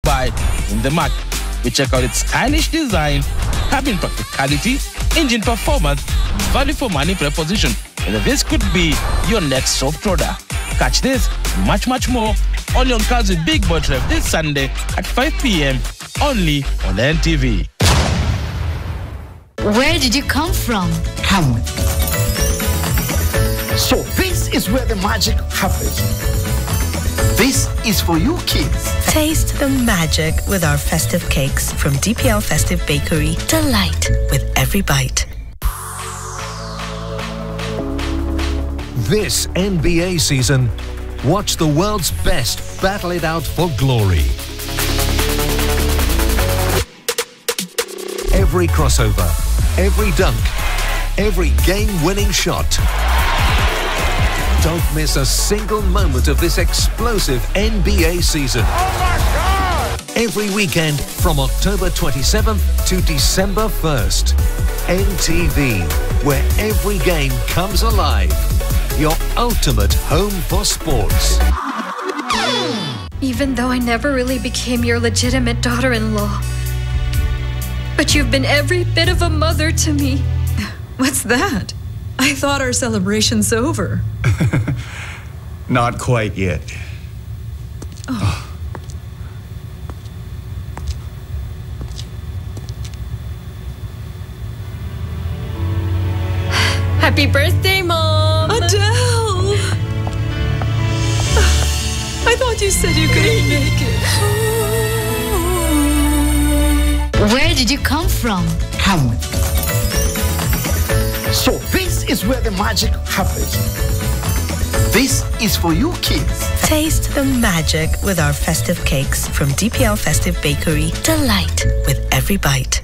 buy in the market. We check out its stylish design, cabin practicality, engine performance, value for money proposition, and this could be your next soft order. Catch this, much more, only on Cars with Big Boy Trev this Sunday at 5 p.m. only on NTV. Where did you come from? Come. So this is where the magic happens. This is for you kids. Taste the magic with our festive cakes from DPL Festive Bakery. Delight with every bite. This NBA season, watch the world's best battle it out for glory. Every crossover, every dunk, every game-winning shot. Don't miss a single moment of this explosive NBA season. Oh my God! Every weekend from October 27th to December 1st. NTV, where every game comes alive. Your ultimate home for sports. Even though I never really became your legitimate daughter-in-law, but you've been every bit of a mother to me. What's that? I thought our celebration's over. Not quite yet. Oh. Happy birthday, Mom! Adele! I thought you said you couldn't make it. Where did you come from? Come. So this is where the magic happens. This is for you kids. Taste the magic with our festive cakes from DPL Festive Bakery. Delight with every bite.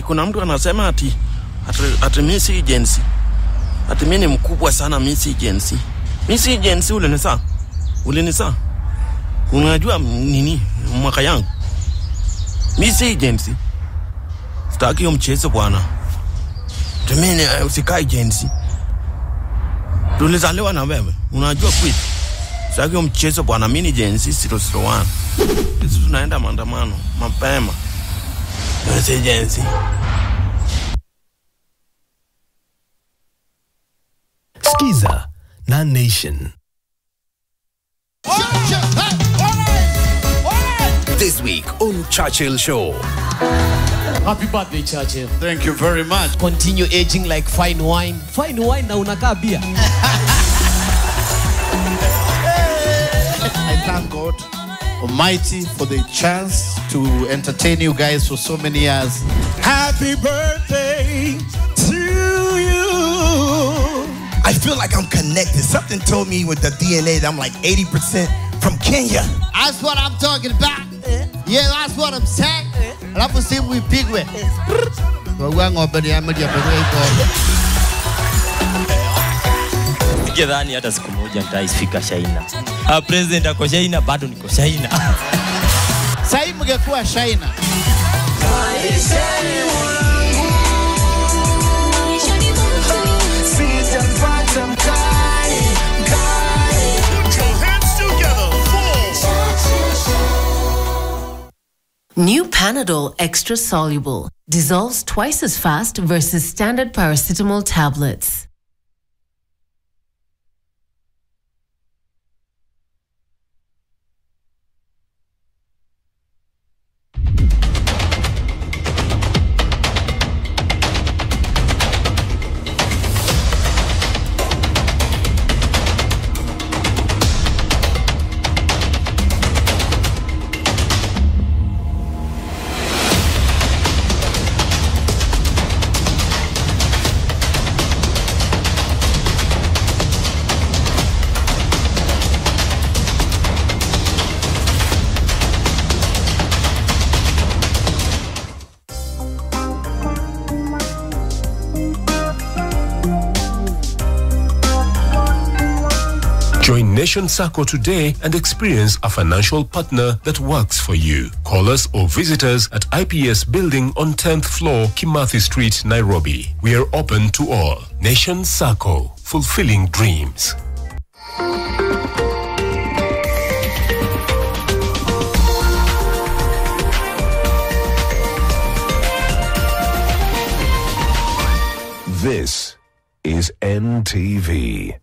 Kuna mtu anasema ati Miss Agency. Ati mimi ni mkubwa sana Miss Agency. Miss Agency ulinisa. Unajua nini mwaka yangu? Miss Agency. Sitaki hiyo mchezo bwana. Tumeni usikae agency. Tulizaliwa na wewe. Unajua kweli. Sitaki hiyo mchezo bwana, mimi ni agency 001. Sisi tunaenda maandamano mapema. Miss Agency. Skiza na Nation. This week on Churchill Show. Happy birthday, Churchill. Thank you very much. Continue aging like fine wine. Fine wine na unakaa bia. I thank God Almighty for the chance to entertain you guys for so many years. Happy birthday to you. I feel like I'm connected. Something told me with the DNA that I'm like 80% from Kenya. That's what I'm talking about. Yeah, that's what I'm saying. Alafu simu ipigwe. Sidhani hata siku moja nitaifika China. President ako China, bado niko China. Sasa mngekuwa China. New Panadol Extra Soluble. Dissolves twice as fast versus standard paracetamol tablets. Join Nation Sacco today and experience a financial partner that works for you. Call us or visit us at IPS Building on 10th floor, Kimathi Street, Nairobi. We are open to all. Nation Sacco, fulfilling dreams. This is NTV.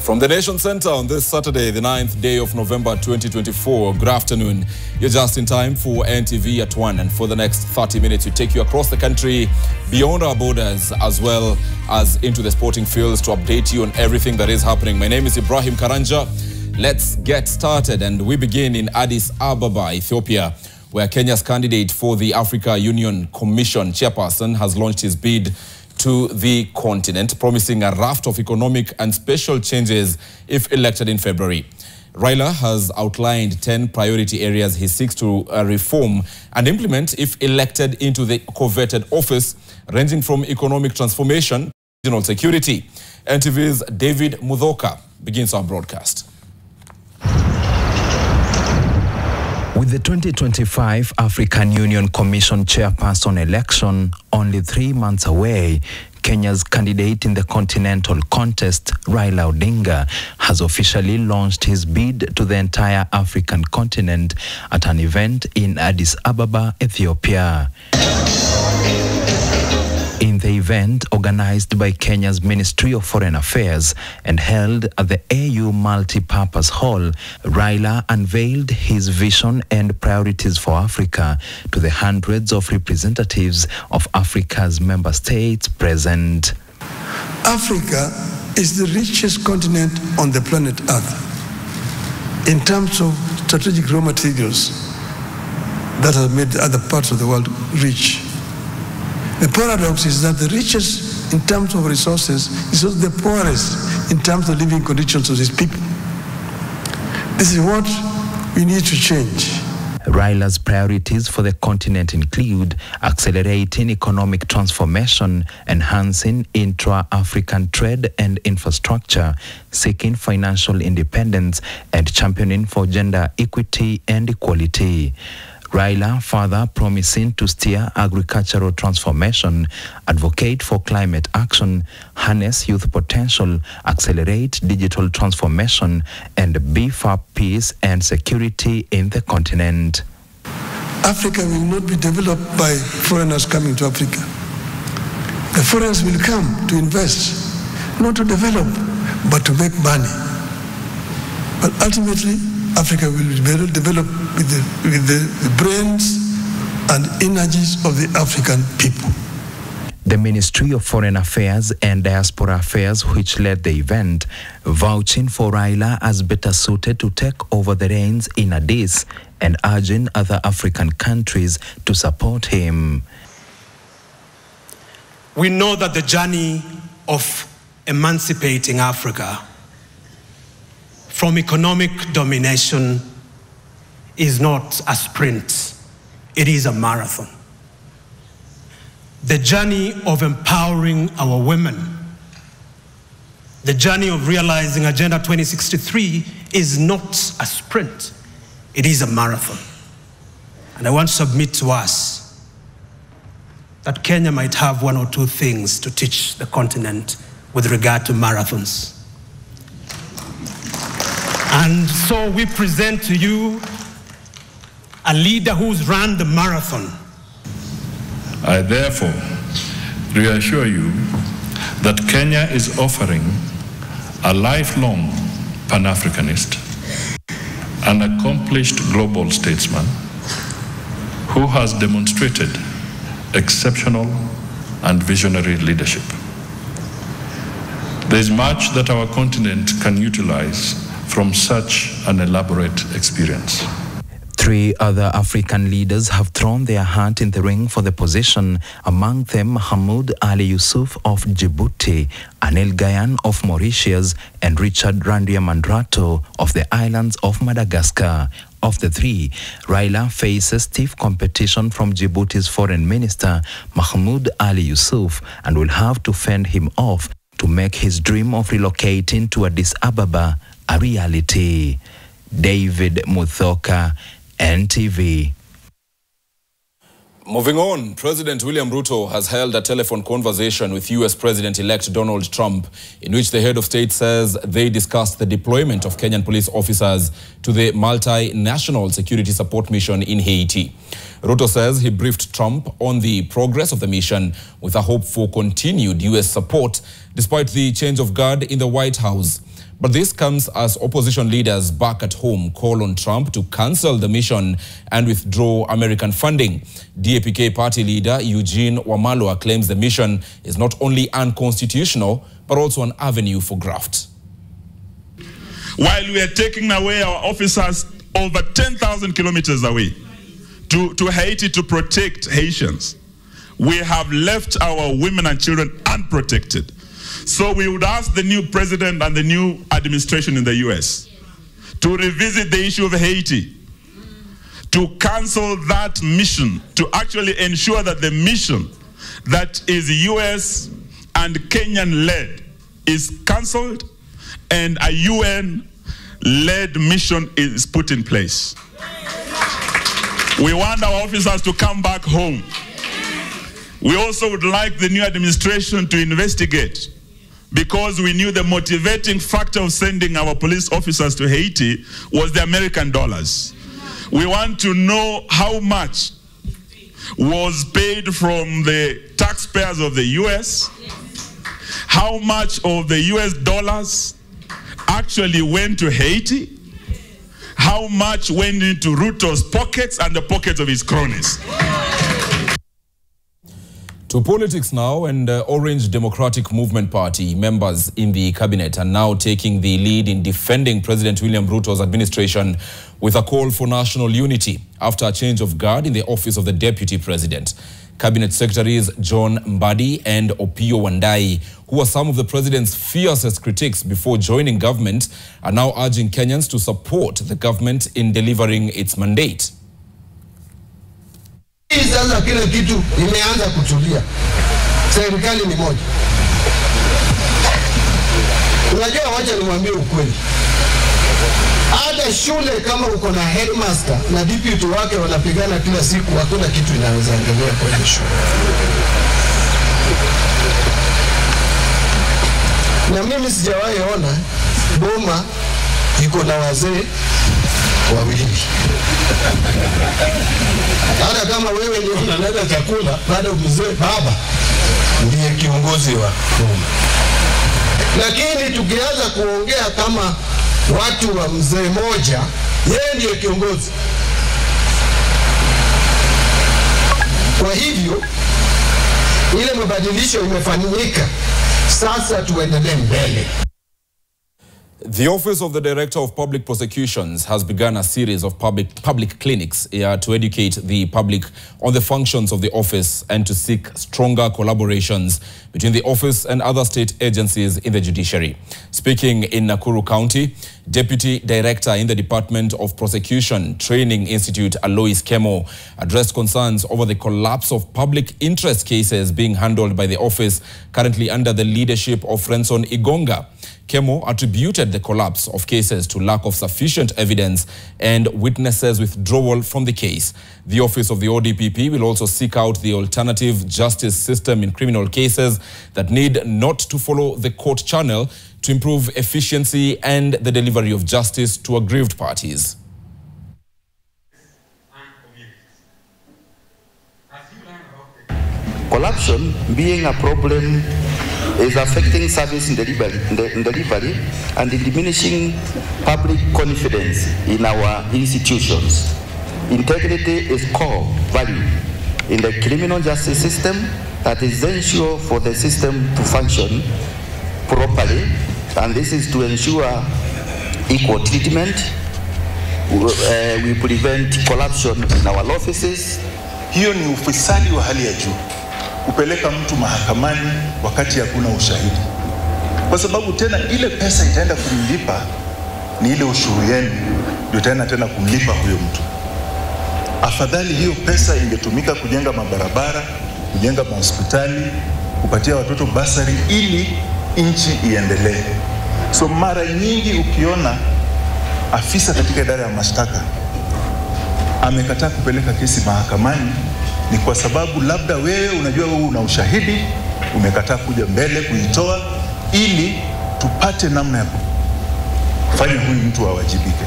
From the Nation Center on this Saturday, the 9th day of November 2024, good afternoon. You're just in time for NTV at 1, and for the next 30 minutes, we take you across the country, beyond our borders, as well as into the sporting fields to update you on everything that is happening. My name is Ibrahim Karanja. Let's get started, and we begin in Addis Ababa, Ethiopia, where Kenya's candidate for the Africa Union Commission chairperson has launched his bid to the continent, promising a raft of economic and special changes if elected in February. Raila has outlined 10 priority areas he seeks to reform and implement if elected into the coveted office, ranging from economic transformation to regional security. NTV's David Mudhoka begins our broadcast. With the 2025 African Union Commission chairperson election only 3 months away, Kenya's candidate in the continental contest, Raila Odinga, has officially launched his bid to the entire African continent at an event in Addis Ababa, Ethiopia. In the event organized by Kenya's Ministry of Foreign Affairs and held at the AU Multi-Purpose Hall, Raila unveiled his vision and priorities for Africa to the hundreds of representatives of Africa's member states present. Africa is the richest continent on the planet Earth in terms of strategic raw materials that have made the other parts of the world rich. The paradox is that the richest in terms of resources is also the poorest in terms of living conditions of these people. This is what we need to change. Raila's priorities for the continent include accelerating economic transformation, enhancing intra-African trade and infrastructure, seeking financial independence, and championing for gender equity and equality. Raila further promising to steer agricultural transformation, advocate for climate action, harness youth potential, accelerate digital transformation, and beef up peace and security in the continent. Africa will not be developed by foreigners coming to Africa. The foreigners will come to invest, not to develop, but to make money. But ultimately, Africa will be developed with the brains and energies of the African people. The Ministry of Foreign Affairs and Diaspora Affairs, which led the event, vouching for Raila as better suited to take over the reins in Addis and urging other African countries to support him. We know that the journey of emancipating Africa from economic domination is not a sprint, it is a marathon. The journey of empowering our women, the journey of realizing Agenda 2063 is not a sprint, it is a marathon. And I want to submit to us that Kenya might have one or two things to teach the continent with regard to marathons. And so we present to you a leader who's run the marathon. I therefore reassure you that Kenya is offering a lifelong Pan-Africanist, an accomplished global statesman who has demonstrated exceptional and visionary leadership. There is much that our continent can utilize from such an elaborate experience. 3 other African leaders have thrown their hat in the ring for the position, among them Mahmoud Ali Yusuf of Djibouti, Anil Gayan of Mauritius, and Richard Randiamandrato of the islands of Madagascar. Of the 3, Raila faces stiff competition from Djibouti's foreign minister, Mahmoud Ali Yusuf, and will have to fend him off to make his dream of relocating to Addis Ababa a reality. David Muthoka, NTV. Moving on, President William Ruto has held a telephone conversation with US President-elect Donald Trump, in which the head of state says they discussed the deployment of Kenyan police officers to the multinational security support mission in Haiti. Ruto says he briefed Trump on the progress of the mission with a hope for continued US support despite the change of guard in the White House. But this comes as opposition leaders back at home call on Trump to cancel the mission and withdraw American funding. DAPK party leader Eugene Wamalwa claims the mission is not only unconstitutional, but also an avenue for graft. While we are taking away our officers over 10,000 kilometers away to Haiti to protect Haitians, we have left our women and children unprotected. So we would ask the new president and the new administration in the US to revisit the issue of Haiti, to cancel that mission, to actually ensure that the mission that is US and Kenyan led is cancelled and a UN-led mission is put in place. We want our officers to come back home. We also would like the new administration to investigate, because we knew the motivating factor of sending our police officers to Haiti was the American dollars. We want to know how much was paid from the taxpayers of the US, how much of the US dollars actually went to Haiti, how much went into Ruto's pockets and the pockets of his cronies. To politics now, and Orange Democratic Movement Party members in the cabinet are now taking the lead in defending President William Ruto's administration with a call for national unity after a change of guard in the office of the Deputy President. Cabinet Secretaries John Mbadi and Opio Wandai, who are some of the president's fiercest critics before joining government, are now urging Kenyans to support the government in delivering its mandate. Sasa kile kitu imeanza kutulia. Serikali ni moja. Unajua, wacha niwaambie ukweli. Hata shule kama uko na headmaster na deputy wake wanapigana kila siku, hakuna kitu inaweza endelea kwenye shule. Na mimi sijawahi ona boma iko na wazee wawili. Hata kama wewe ndio unaleta chakula, bado mzee baba ndiye kiongozi wa boma. Lakini tukianza kuongea kama watu wa mzee moja, yeye ndiye kiongozi. Kwa hivyo ile mabadilisho imefanyika, sasa tuendelee mbele. The Office of the Director of Public Prosecutions has begun a series of public clinics to educate the public on the functions of the office and to seek stronger collaborations between the office and other state agencies in the judiciary. Speaking in Nakuru County, Deputy Director in the Department of Prosecution Training Institute, Alois Kemo, addressed concerns over the collapse of public interest cases being handled by the office currently under the leadership of Renson Igonga. Kemo attributed the collapse of cases to lack of sufficient evidence and witnesses' withdrawal from the case. The Office of the ODPP will also seek out the alternative justice system in criminal cases that need not to follow the court channel to improve efficiency and the delivery of justice to aggrieved parties. Corruption being a problem is affecting service in delivery and diminishing public confidence in our institutions. Integrity is core value in the criminal justice system that is essential for the system to function properly, and this is to ensure equal treatment, we prevent corruption in our offices. Hiyo ni ufisadi wa hali ya juu. Kupeleka mtu mahakamani wakati hakuna ushahidi. Kwa sababu tena ile pesa itaenda kumlipa ni ile ushuru yenu ndio tena kumlipa huyo mtu. Afadhali hiyo pesa ingetumika kujenga mabarabara, kujenga hospitali, kupatia watoto basari ili nchi iendelee. So mara nyingi ukiona afisa katika idara ya mashtaka amekataa kupeleka kesi mahakamani ni kwa sababu labda wewe unajua wewe una ushahidi, umekataa kuja mbele kuitoa ili tupate namna ya kufanya huyu mtu awajibike.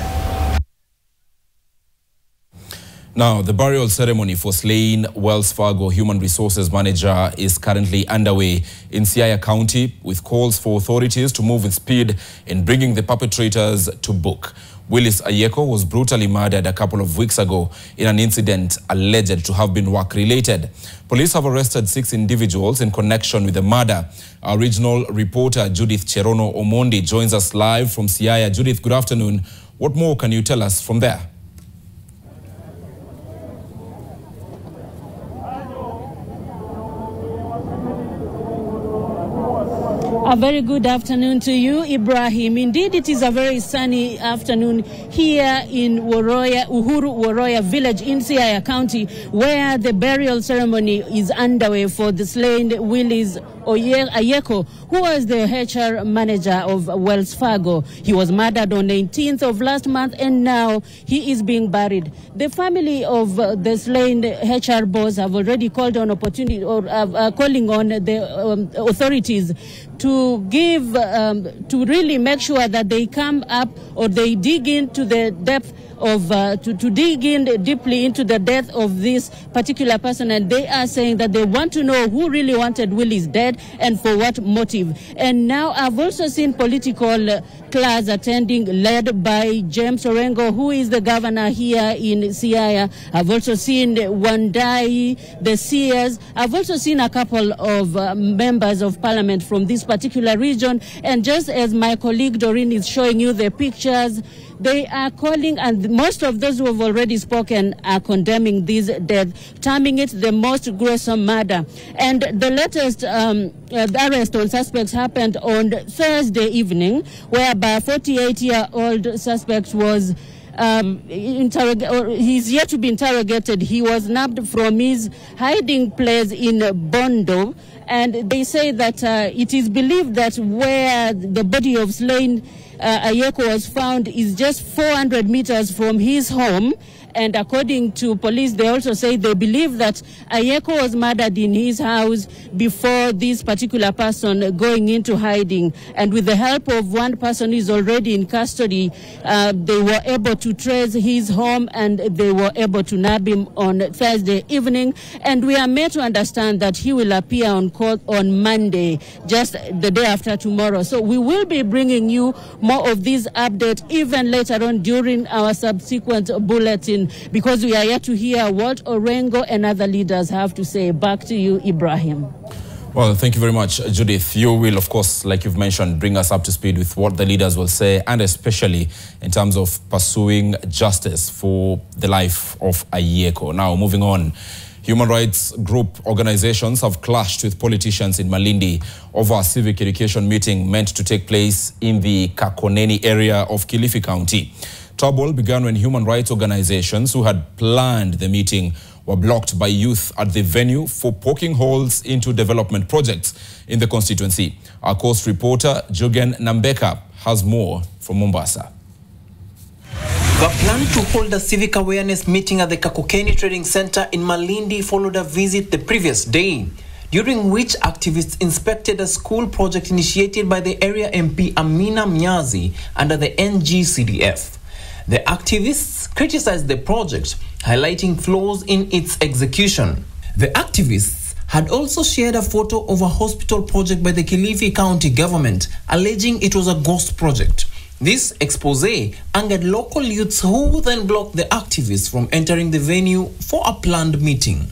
Now, the burial ceremony for slain Wells Fargo Human Resources Manager is currently underway in Siaya County, with calls for authorities to move with speed in bringing the perpetrators to book. Willis Ayeko was brutally murdered a couple of weeks ago in an incident alleged to have been work-related. Police have arrested 6 individuals in connection with the murder. Our regional reporter Judith Cherono Omondi joins us live from Siaya. Judith, good afternoon. What more can you tell us from there? A very good afternoon to you, Ibrahim. Indeed, it is a very sunny afternoon here in Uhuru Woroya village in Siaya County, where the burial ceremony is underway for the slain Willis Ayeko, who was the HR manager of Wells Fargo. He was murdered on the 18th of last month, and now he is being buried. The family of the slain HR boss have already called on calling on the authorities to give, to really make sure that they come up or they dig into the depth of, to dig in deeply into the death of this particular person. And they are saying that they want to know who really wanted Willis dead and for what motive. And now I've also seen political class attending, led by James Orengo, who is the governor here in Siaya. I've also seen Wandai, the seers. I've also seen a couple of members of parliament from this particular region. And just as my colleague Doreen is showing you the pictures, they are calling, and most of those who have already spoken are condemning this death, terming it the most gruesome murder. And the latest arrest on suspects happened on Thursday evening, whereby a 48-year-old suspect was he's yet to be interrogated. He was nabbed from his hiding place in Bondo, and they say that it is believed that where the body of slain Ayeko was found is just 400 meters from his home. And according to police, they also say they believe that Ayeko was murdered in his house before this particular person going into hiding. And with the help of one person who is already in custody, they were able to trace his home and they were able to nab him on Thursday evening. And we are made to understand that he will appear on court on Monday, just the day after tomorrow. So we will be bringing you more of these updates even later on during our subsequent bulletin, because we are yet to hear what Orengo and other leaders have to say. Back to you, Ibrahim. Well, thank you very much, Judith. You will, of course, like you've mentioned, bring us up to speed with what the leaders will say, and especially in terms of pursuing justice for the life of Ayeko. Now, moving on. Human rights group organizations have clashed with politicians in Malindi over a civic education meeting meant to take place in the Kakoneni area of Kilifi County. Trouble began when human rights organizations who had planned the meeting were blocked by youth at the venue for poking holes into development projects in the constituency. Our Coast reporter, Jugen Nambeka, has more from Mombasa. The plan to hold a civic awareness meeting at the Kakokeni Trading Center in Malindi followed a visit the previous day, during which activists inspected a school project initiated by the area MP Amina Mnyazi under the NGCDF. The activists criticized the project, highlighting flaws in its execution. The activists had also shared a photo of a hospital project by the Kilifi County government, alleging it was a ghost project. This expose angered local youths, who then blocked the activists from entering the venue for a planned meeting.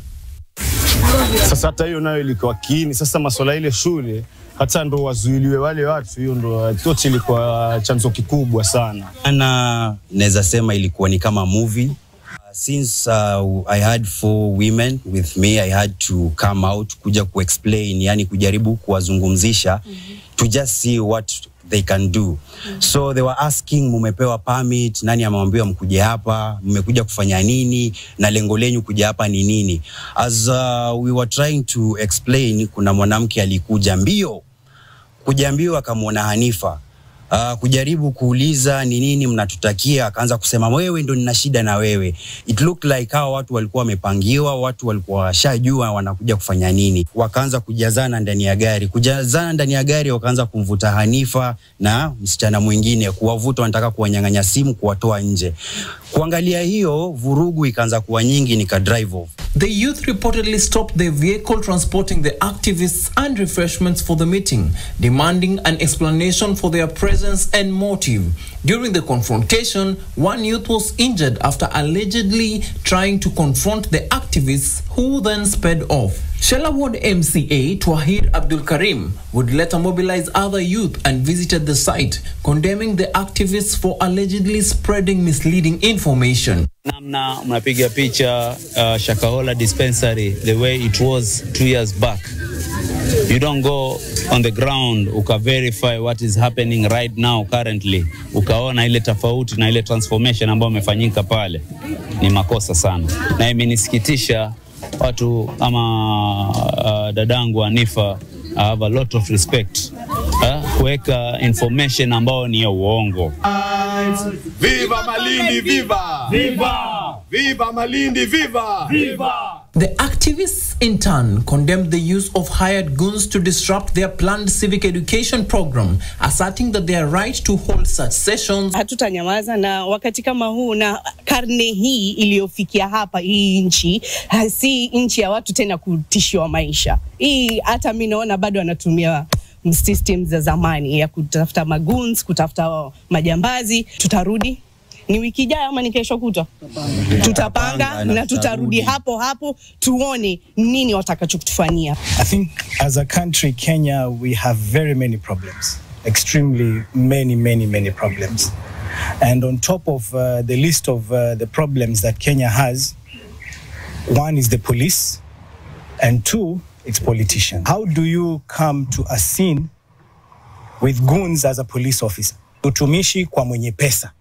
Sasa hata hiyo nayo ilikuwa kiini. Sasa masuala ile shule hata ndo wazuiliwe wale watu, hiyo ndo tote ilikuwa chanzo kikubwa sana. Naweza sema ilikuwa ni kama movie. Since I had 4 women with me, I had to come out kuja explain, yani kujaribu kuwazungumzisha to just see what they can do. So they were asking, mumepewa permit, nani amewambia mkuje hapa, mmekuja kufanya nini, na lengo lenyu kuja hapa ni nini. As we were trying to explain, kuna mwanamke alikuja mbio, kuja mbio akamwona Hanifa. Kujaribu kuuliza ni nini mnatutakia, akaanza kusema wewe ndo nina shida na wewe. It looked like hao watu walikuwa wamepangiwa, watu walikuwa washajua wanakuja kufanya nini. Wakaanza kujazana ndani ya gari, wakaanza kumvuta Hanifa na msichana mwingine, kuwavuta, wanataka kuwanyang'anya simu, kuwatoa nje. Kuangalia hiyo vurugu ikaanza kuwa nyingi, nika drive off. The youth reportedly stopped the vehicle transporting the activists and refreshments for the meeting, demanding an explanation for their presence and motive. During the confrontation, one youth was injured after allegedly trying to confront the activists, who then sped off. Shella Ward MCA Twahir Abdul Karim would later mobilize other youth and visited the site, condemning the activists for allegedly spreading misleading information. Namna mnapiga picha Shakahola dispensary the way it was 2 years back. You don't go on the ground verify what is happening right now currently. Ukaona ile tofauti na ile transformation ambayo imefanyika pale. Ni makosa sana. Na imenisikitisha watu ama dadangu Hanifa, I have a lot of respect. Kuweka information ambao ni ya uongo. Viva Malindi, viva! Viva! Viva Malindi, viva! Viva! The activists in turn condemned the use of hired goons to disrupt their planned civic education program, asserting that they are right to hold such sessions. Hatutanyamaza, na wakati kama huu na karne hii iliyofikia hapa, hii nchi si nchi ya watu tena kutishiwa maisha. Hii hata mimi naona bado wanatumia systems za zamani ya kutafuta magoons, kutafuta majambazi. Tutarudi ni wiki ijayo ama ni kesho kutwa, tutapanga na tutarudi hapo tuone nini watakachotufanyia. I think as a country, Kenya, we have very many problems, extremely many problems. And on top of the list of the problems that Kenya has, one is the police, and 2, it's politicians. How do you come to a scene with goons as a police officer? Utumishi kwa mwenye pesa.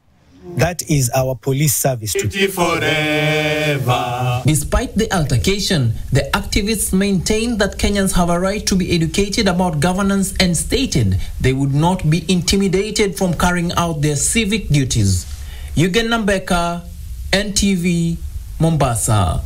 That is our police service. Forever. Despite the altercation, the activists maintained that Kenyans have a right to be educated about governance and stated they would not be intimidated from carrying out their civic duties. Yugen Nambeka, NTV, Mombasa.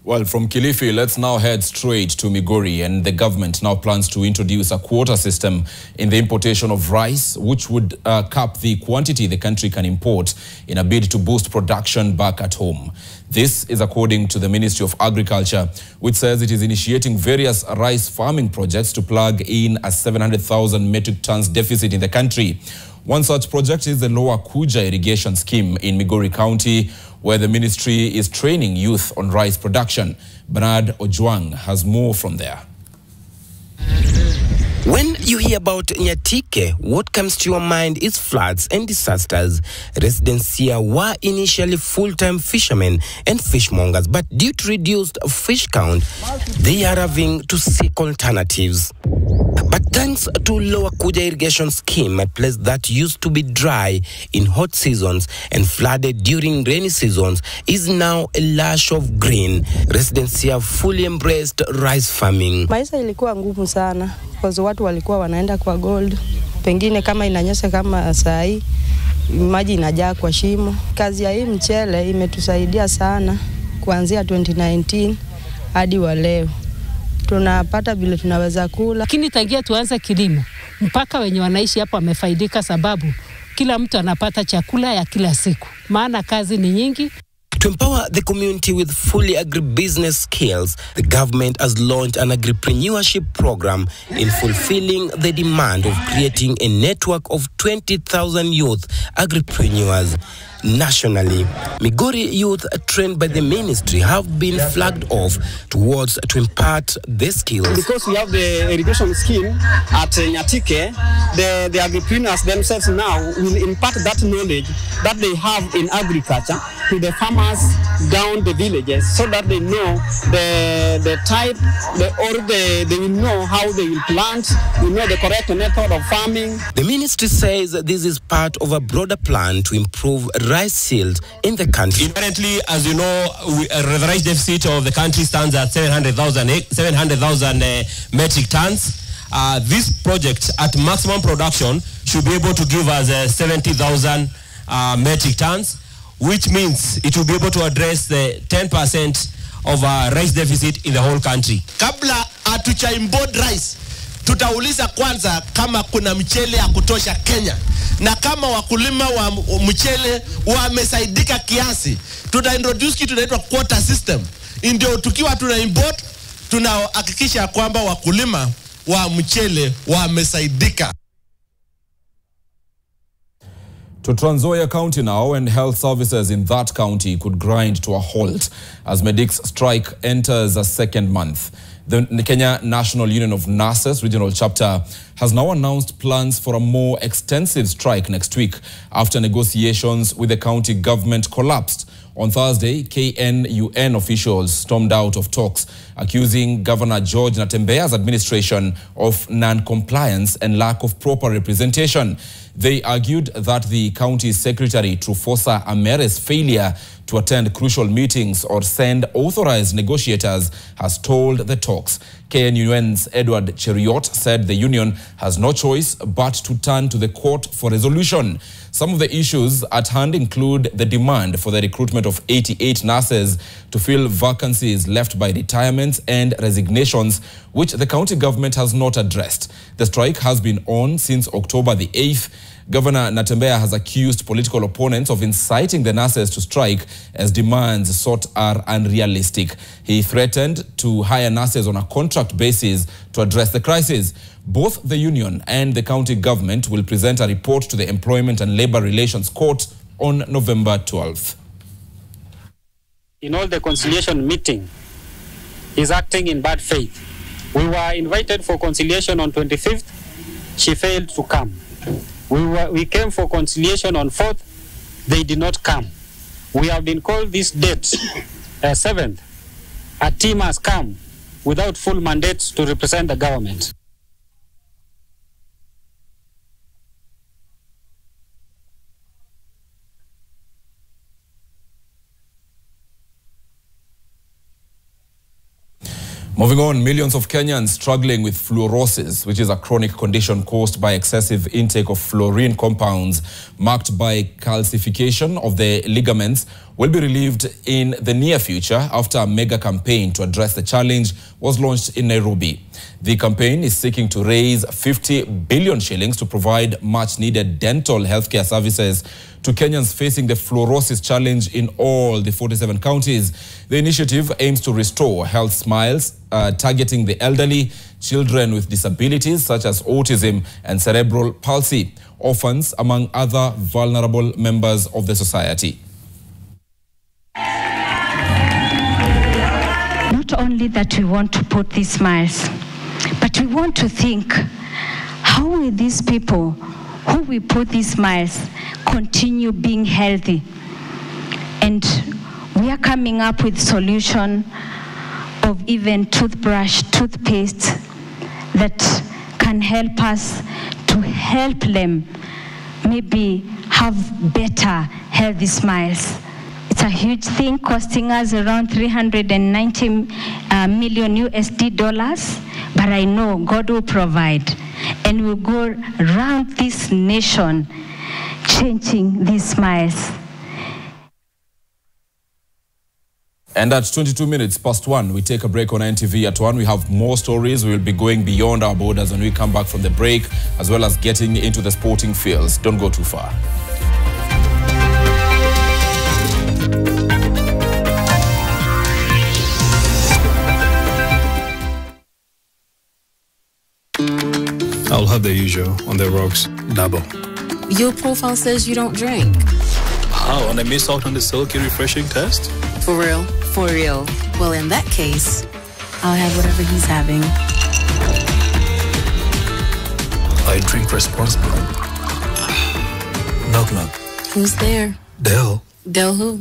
Well, from Kilifi, let's now head straight to Migori, and the government now plans to introduce a quota system in the importation of rice, which would cap the quantity the country can import in a bid to boost production back at home. This is according to the Ministry of Agriculture, which says it is initiating various rice farming projects to plug in a 700,000 metric tons deficit in the country. One such project is the Lower Kuja irrigation scheme in Migori County, where the ministry is training youth on rice production. Bernard Ojwang has more from there. When you hear about Nyatike, what comes to your mind is floods and disasters. Residents here were initially full-time fishermen and fishmongers, but due to reduced fish count, they are having to seek alternatives. But thanks to Lower Kuja irrigation scheme, a place that used to be dry in hot seasons and flooded during rainy seasons is now a lush of green. Residents here have fully embraced rice farming. Maisha ilikuwa ngumu sana, kwa sababu watu walikuwa wanaenda kwa gold. Pengine kama inanyesha kama saa hii, maji inajaa kwa shimo. Kazi ya hii mchele imetusaidia sana kuanzia 2019 hadi wa leo. Tunapata vile tunaweza kula. Lakini tangia tuanze kilimo, mpaka wenye wanaishi hapa wamefaidika, sababu kila mtu anapata chakula ya kila siku. Maana kazi ni nyingi. To empower the community with fully agribusiness skills, the government has launched an agripreneurship program in fulfilling the demand of creating a network of 20,000 youth agripreneurs. nationally. Migori youth trained by the ministry have been flagged off towards to impart their skills. Because we have the irrigation scheme at Nyatike, the agripreneurs themselves now will impart that knowledge that they have in agriculture to the farmers down the villages, so that they know the type, they will know how they will plant, will know the correct method of farming. The ministry says this is part of a broader plan to improve rice yield in the country. Currently, as you know, the rice deficit of the country stands at 700,000 metric tons. This project at maximum production should be able to give us 70,000 metric tons, which means it will be able to address the 10% of rice deficit in the whole country. Kabla hatucha import rice, tutauliza kwanza kama kuna mchele ya kutosha Kenya, na kama wakulima wa mchele wamesaidika kiasi, tutaintroduce kitu inaitwa quota system. Ndio tukiwa tuna import, tunahakikisha kwamba wakulima wa mchele wamesaidika. To Trans Nzoia County now, and health services in that county could grind to a halt as medics strike enters a second month. The Kenya National Union of Nurses Regional Chapter has now announced plans for a more extensive strike next week after negotiations with the county government collapsed. On Thursday, KNUN officials stormed out of talks, accusing Governor George Natembea's administration of non-compliance and lack of proper representation. They argued that the county secretary, Trufosa Amere's failure to attend crucial meetings or send authorized negotiators has stalled the talks. KNUN's Edward Cheriot said the union has no choice but to turn to the court for resolution. Some of the issues at hand include the demand for the recruitment of 88 nurses to fill vacancies left by retirements and resignations, which the county government has not addressed. The strike has been on since October the 8th. Governor Natembea has accused political opponents of inciting the nurses to strike as demands sought are unrealistic. He threatened to hire nurses on a contract basis to address the crisis. Both the union and the county government will present a report to the Employment and Labour Relations Court on November 12th. In all the conciliation meeting, is acting in bad faith. We were invited for conciliation on 25th. She failed to come. We came for conciliation on 4th. They did not come. We have been called this date, 7th. A team has come without full mandates to represent the government. Moving on, millions of Kenyans struggling with fluorosis, which is a chronic condition caused by excessive intake of fluorine compounds marked by calcification of the ligaments, will be relieved in the near future after a mega campaign to address the challenge was launched in Nairobi. The campaign is seeking to raise 50 billion shillings to provide much-needed dental healthcare services to Kenyans facing the fluorosis challenge in all the 47 counties. The initiative aims to restore health smiles, targeting the elderly, children with disabilities such as autism and cerebral palsy, orphans, among other vulnerable members of the society. Not only that we want to put these smiles, but we want to think, how will these people who we put these smiles continue being healthy? And we are coming up with solution of even toothbrush, toothpaste that can help us to help them maybe have better healthy smiles. It's a huge thing, costing us around 390 million USD dollars, but I know God will provide, and we'll go around this nation changing these smiles. And at 22 minutes past 1, we take a break on NTV at 1. We have more stories. We will be going beyond our borders when we come back from the break, as well as getting into the sporting fields. Don't go too far. I'll have the usual on the rocks, double. Your profile says you don't drink. How? And I missed out on the silky refreshing test? For real? For real. Well, in that case, I'll have whatever he's having. I drink responsibly. Knock knock. Who's there? Del. Del who?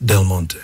Del Monte.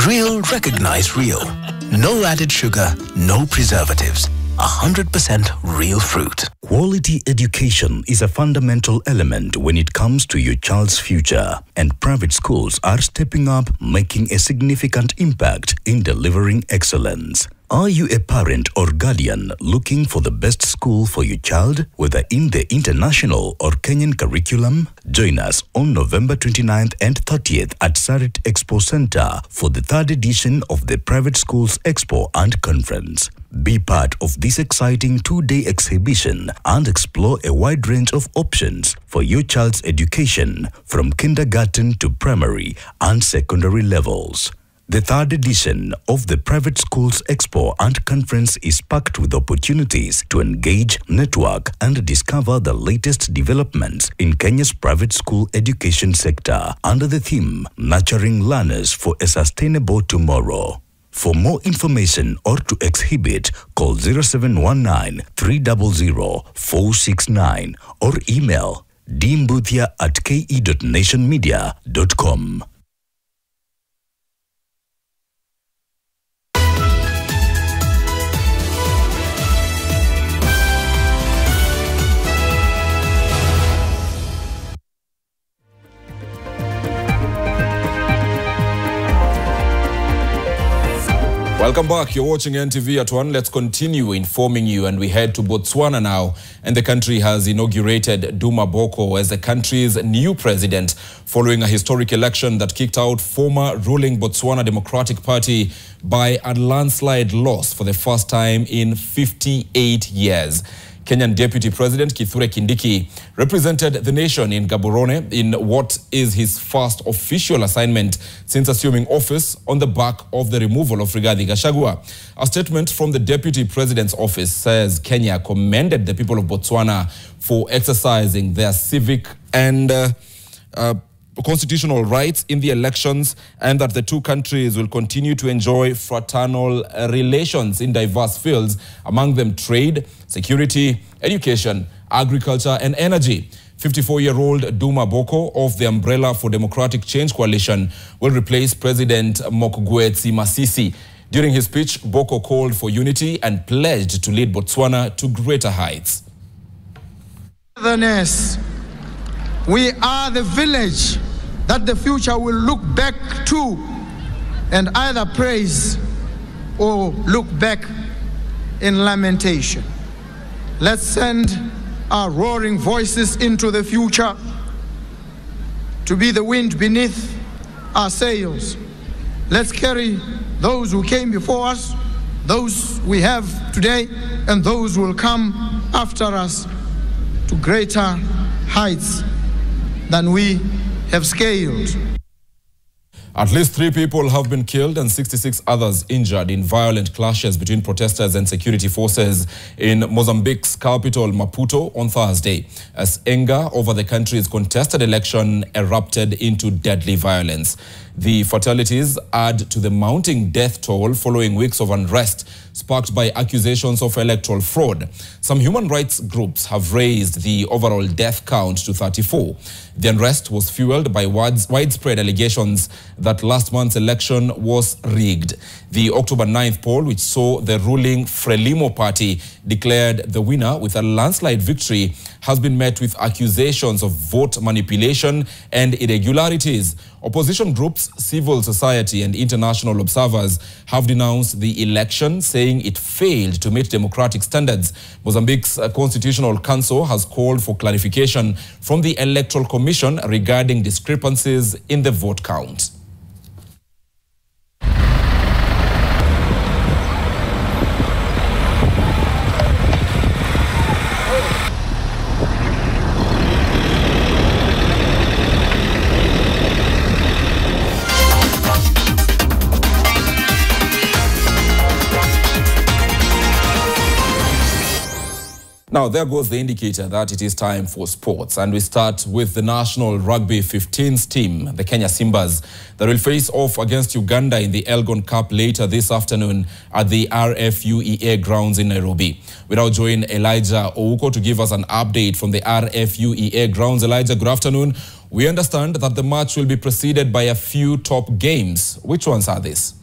Real recognize real. No added sugar, no preservatives. 100% real fruit. Quality education is a fundamental element when it comes to your child's future, and private schools are stepping up, making a significant impact in delivering excellence. Are you a parent or guardian looking for the best school for your child, whether in the international or Kenyan curriculum? Join us on November 29th and 30th at Sarit Expo Center for the 3rd edition of the Private Schools Expo and Conference. Be part of this exciting 2-day exhibition and explore a wide range of options for your child's education from kindergarten to primary and secondary levels. The 3rd edition of the Private Schools Expo and Conference is packed with opportunities to engage, network, and discover the latest developments in Kenya's private school education sector under the theme, Nurturing Learners for a Sustainable Tomorrow. For more information or to exhibit, call 0719 300 469 or email dimbuthia@ke.nationmedia.com. Welcome back. You're watching NTV at 1. Let's continue informing you, and we head to Botswana now. And the country has inaugurated Duma Boko as the country's new president following a historic election that kicked out former ruling Botswana Democratic Party by a landslide loss for the first time in 58 years. Kenyan Deputy President Kithure Kindiki represented the nation in Gaborone in what is his first official assignment since assuming office on the back of the removal of Rigathi Gachagua. A statement from the Deputy President's office says Kenya commended the people of Botswana for exercising their civic and constitutional rights in the elections, and that the two countries will continue to enjoy fraternal relations in diverse fields, among them trade, security, education, agriculture, and energy. 54-year-old Duma Boko of the Umbrella for Democratic Change Coalition will replace President Mokgweetsi Masisi. During his speech, Boko called for unity and pledged to lead Botswana to greater heights. We are the village that the future will look back to and either praise or look back in lamentation. Let's send our roaring voices into the future to be the wind beneath our sails. Let's carry those who came before us, those we have today, and those who will come after us to greater heights than we have scaled. At least 3 people have been killed and 66 others injured in violent clashes between protesters and security forces in Mozambique's capital, Maputo, on Thursday, as anger over the country's contested election erupted into deadly violence. The fatalities add to the mounting death toll following weeks of unrest sparked by accusations of electoral fraud. Some human rights groups have raised the overall death count to 34. The unrest was fueled by widespread allegations that last month's election was rigged. The October 9th poll, which saw the ruling Frelimo party declared the winner with a landslide victory, has been met with accusations of vote manipulation and irregularities. Opposition groups, civil society, and international observers have denounced the election, saying it failed to meet democratic standards. Mozambique's Constitutional Council has called for clarification from the Electoral Commission regarding discrepancies in the vote count. Now, there goes the indicator that it is time for sports. And we start with the national rugby 15s team, the Kenya Simbas, that will face off against Uganda in the Elgon Cup later this afternoon at the RFUEA grounds in Nairobi. We now join Elijah Ouko to give us an update from the RFUEA grounds. Elijah, good afternoon. We understand that the match will be preceded by a few top games. Which ones are these?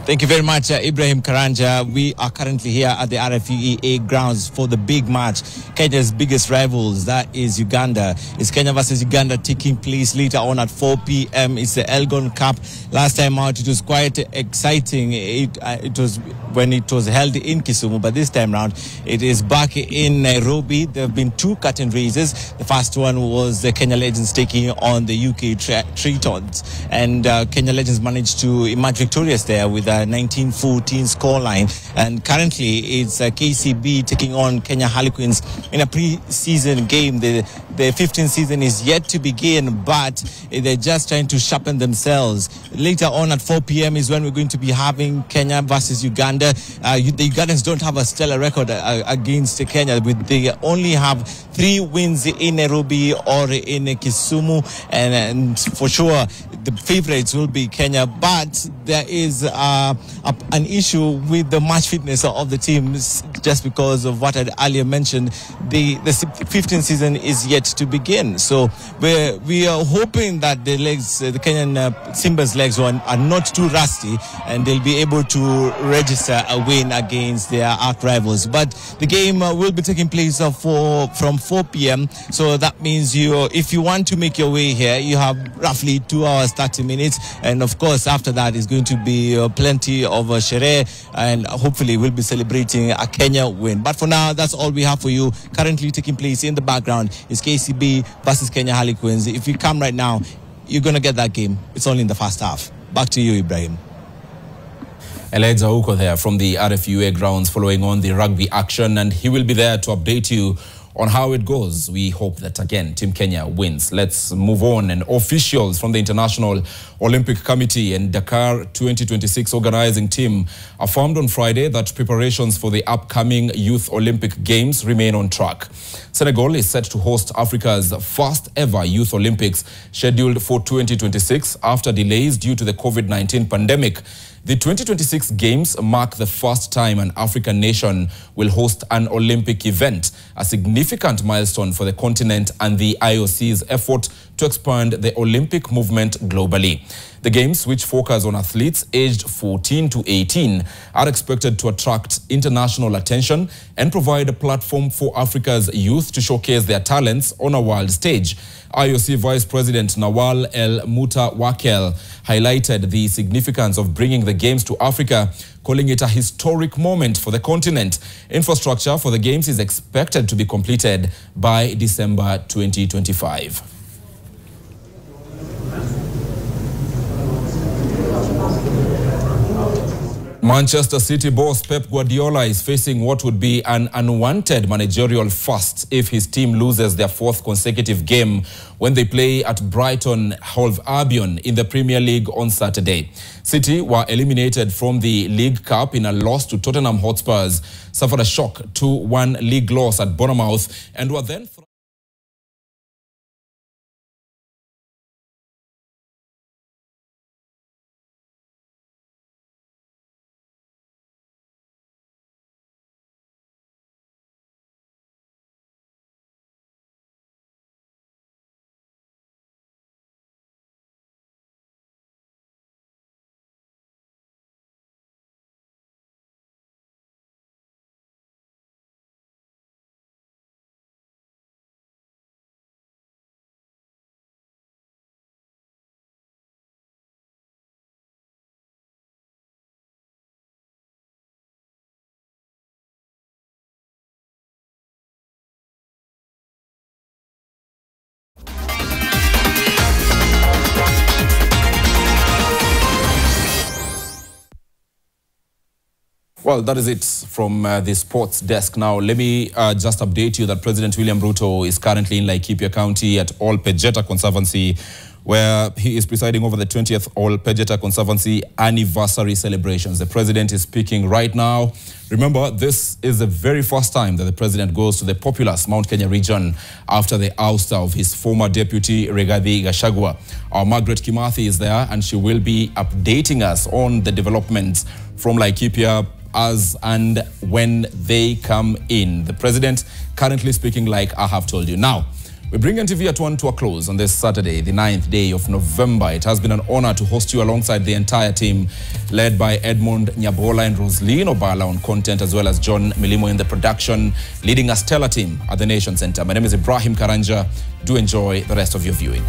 Thank you very much, Ibrahim Karanja. We are currently here at the RFUEA grounds for the big match. Kenya's biggest rivals, that is Uganda. It's Kenya versus Uganda taking place later on at 4 p.m. It's the Elgon Cup. Last time out, it was quite exciting. It was when it was held in Kisumu, but this time round, it is back in Nairobi. There have been two curtain raises. The first one was the Kenya Legends taking on the UK Tritons, and Kenya Legends managed to emerge victorious there with a 19-14 scoreline. And currently, it's KCB taking on Kenya Harlequins in a pre-season game. The 15th season is yet to begin, but they're just trying to sharpen themselves. Later on at 4 p.m. is when we're going to be having Kenya versus Uganda. The Ugandans don't have a stellar record against Kenya. They only have 3 wins in Nairobi or in Kisumu, and for sure the favorites will be Kenya. But there is an issue with the match fitness of the teams, just because of what I earlier mentioned. The 15th season is yet to begin, so we are hoping that the Kenyan Simba's legs are not too rusty, and they'll be able to register a win against their arch rivals. But the game will be taking place from 4 p.m. So that means if you want to make your way here, you have roughly 2 hours 30 minutes, and of course after that is going to be plenty of sheree, and hopefully we'll be celebrating a Kenya win. But for now, that's all we have for you. Currently taking place in the background is KCB versus Kenya Harlequins. If you come right now, you're going to get that game. It's only in the first half. Back to you, Ibrahim. Elijah Ouko there from the RFUEA grounds following on the rugby action, and he will be there to update you on how it goes. We hope that, again, Team Kenya wins. Let's move on. And officials from the International Olympic Committee and Dakar 2026 organizing team affirmed on Friday that preparations for the upcoming Youth Olympic Games remain on track. Senegal is set to host Africa's first ever Youth Olympics, scheduled for 2026 after delays due to the COVID-19 pandemic. The 2026 Games mark the first time an African nation will host an Olympic event, a significant milestone for the continent and the IOC's effort to expand the Olympic movement globally. The Games, which focus on athletes aged 14 to 18, are expected to attract international attention and provide a platform for Africa's youth to showcase their talents on a world stage. IOC Vice President Nawal El Mutawakel highlighted the significance of bringing the Games to Africa, calling it a historic moment for the continent. Infrastructure for the Games is expected to be completed by December 2025. Manchester City boss Pep Guardiola is facing what would be an unwanted managerial first if his team loses their 4th consecutive game when they play at Brighton Hove Albion in the Premier League on Saturday. City were eliminated from the League Cup in a loss to Tottenham Hotspurs, suffered a shock 2-1 league loss at Bournemouth, and were then Well, that is it from the sports desk. Now, let me just update you that President William Ruto is currently in Laikipia County at Ol Pejeta Conservancy, where he is presiding over the 20th All Pejeta Conservancy anniversary celebrations. The president is speaking right now. Remember, this is the very first time that the president goes to the populous Mount Kenya region after the ouster of his former deputy, Rigathi Gachagua. Our Margaret Kimathi is there, and she will be updating us on the developments from Laikipia as and when they come in. The president currently speaking like I have told you. Now, we bring NTV at 1 to a close on this Saturday, the 9th day of November. It has been an honor to host you alongside the entire team, led by Edmund Nyabola and Rosaline Obala on content, as well as John Milimo in the production, leading a stellar team at the Nation Center. My name is Ibrahim Karanja. Do enjoy the rest of your viewing.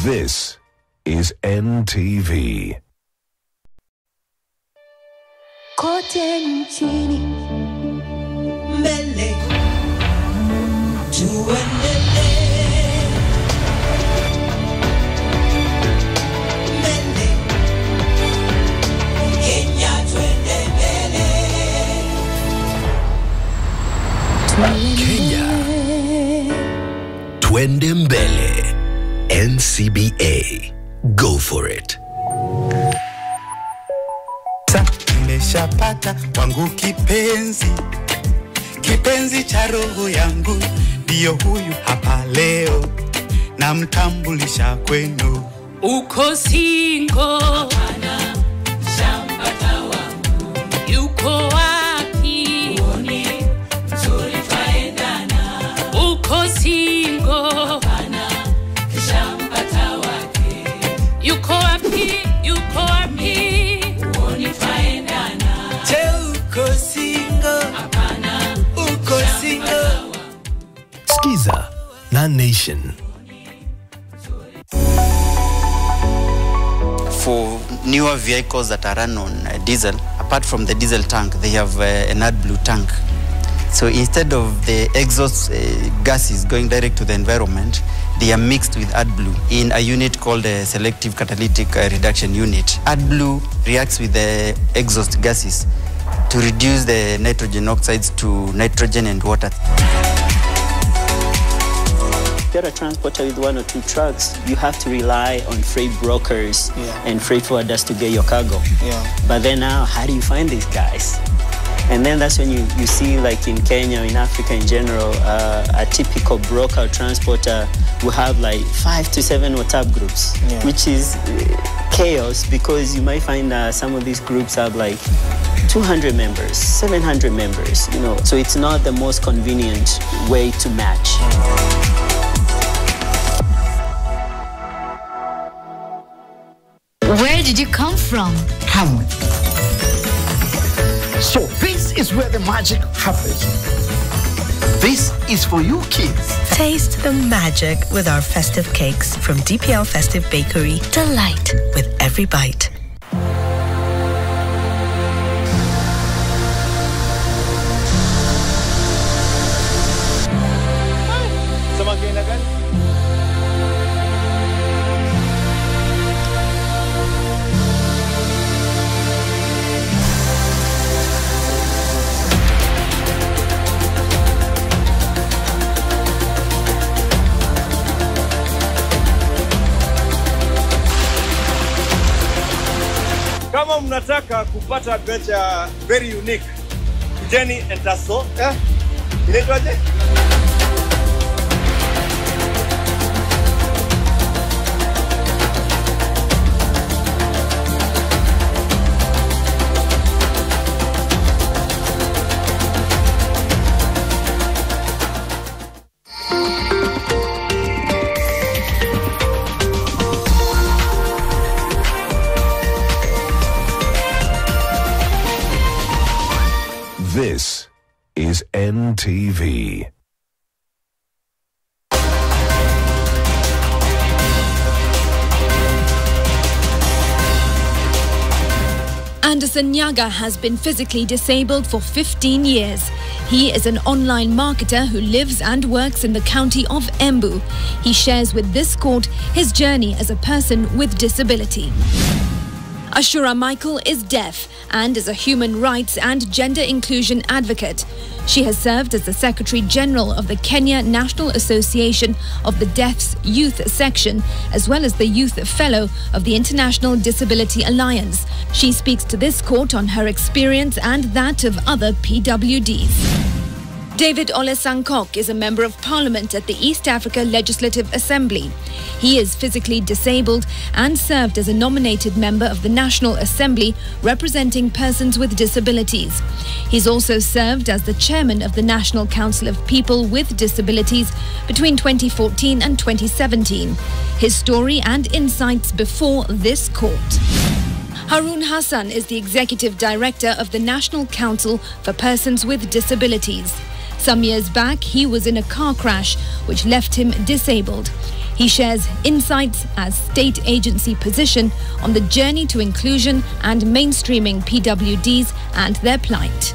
This is NTV. Kote nchini mbele tuendelee, mbele Kenya twende mbele, Kenya twende mbele. NCBA. Go for it. Nimeshapata wangu kipenzi, kipenzi cha roho yangu, ndio huyu hapa leo, namtambulisha kwenu. Uko single, hapana, shampata wangu. Yuko wapi? Uoni, mzuri twaendana. Uko single, hapana, shampata wake. Yuko wapi? Yuko wapi? Uoni twaendana. Je, uko single? Hapana, uko single? Skiza na Nation. For newer vehicles that are run on diesel, apart from the diesel tank, they have an AdBlue tank. So instead of the exhaust gases going direct to the environment, they are mixed with AdBlue in a unit called a selective catalytic reduction unit. AdBlue reacts with the exhaust gases to reduce the nitrogen oxides to nitrogen and water. If you're a transporter with 1 or 2 trucks, you have to rely on freight brokers and freight forwarders to get your cargo. But then now, how do you find these guys? And then that's when you see, like in Kenya, in Africa in general, a typical broker or transporter will have like 5 to 7 WhatsApp groups, which is chaos, because you might find some of these groups have like 200 members, 700 members, you know. So it's not the most convenient way to match. Where did you come from? Hamlet. So this is where the magic happens. This is for you kids. Taste the magic with our festive cakes from DPL Festive Bakery. Delight with every bite. Kama mnataka kupata adventure very unique, kujeni Entaso. Inaitwaje? This is NTV. Anderson Nyaga has been physically disabled for 15 years. He is an online marketer who lives and works in the county of Embu. He shares with this court his journey as a person with disability. Ashura Michael is deaf and is a human rights and gender inclusion advocate. She has served as the Secretary General of the Kenya National Association of the Deaf's Youth Section, as well as the Youth Fellow of the International Disability Alliance. She speaks to this court on her experience and that of other PWDs. David Ole Sankok is a Member of Parliament at the East Africa Legislative Assembly. He is physically disabled and served as a nominated member of the National Assembly representing persons with disabilities. He's also served as the chairman of the National Council of People with Disabilities between 2014 and 2017. His story and insights before this court. Harun Hassan is the Executive Director of the National Council for Persons with Disabilities. Some years back, he was in a car crash which left him disabled. He shares insights as state agency position on the journey to inclusion and mainstreaming PWDs and their plight.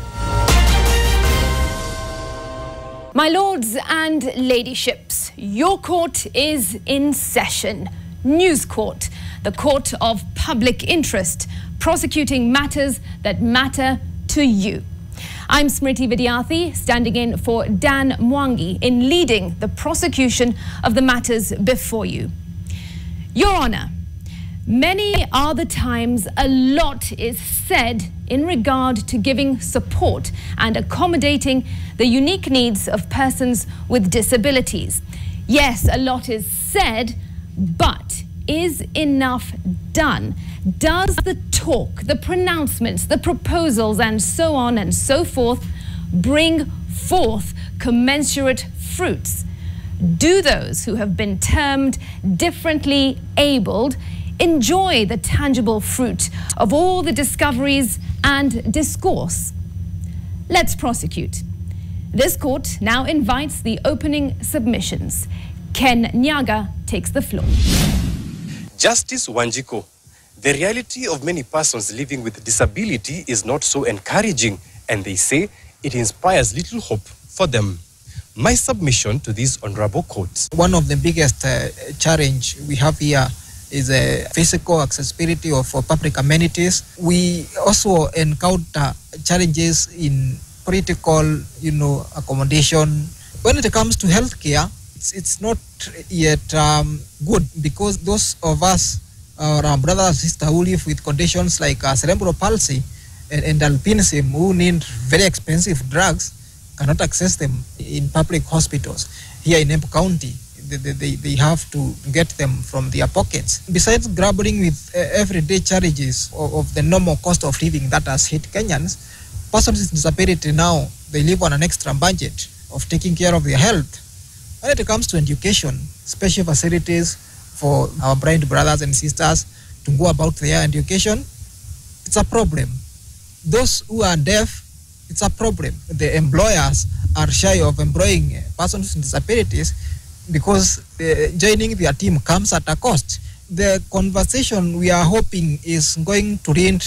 My lords and ladyships, your court is in session. News Court, the court of public interest, prosecuting matters that matter to you. I'm Smriti Vidyarthi, standing in for Dan Mwangi in leading the prosecution of the matters before you. Your Honour, many are the times a lot is said in regard to giving support and accommodating the unique needs of persons with disabilities. Yes, a lot is said, but is enough done? Does the talk, the pronouncements, the proposals, and so on and so forth bring forth commensurate fruits? Do those who have been termed differently abled enjoy the tangible fruit of all the discoveries and discourse? Let's prosecute. This court now invites the opening submissions. Ken Nyaga takes the floor. Justice Wanjiko, the reality of many persons living with disability is not so encouraging, and they say it inspires little hope for them. My submission to this honorable court. One of the biggest challenge we have here is physical accessibility of public amenities. We also encounter challenges in political, accommodation. When it comes to healthcare, it's not yet good, because those of us, our brother and sister who live with conditions like cerebral palsy and albinism, who need very expensive drugs, cannot access them in public hospitals. Here in Embu County, they have to get them from their pockets. Besides grappling with everyday challenges of the normal cost of living that has hit Kenyans, persons with disability now, they live on an extra budget of taking care of their health. When it comes to education, special facilities for our blind brothers and sisters to go about their education, it's a problem. Those who are deaf, it's a problem. The employers are shy of employing persons with disabilities because joining their team comes at a cost. The conversation we are hoping is going to lead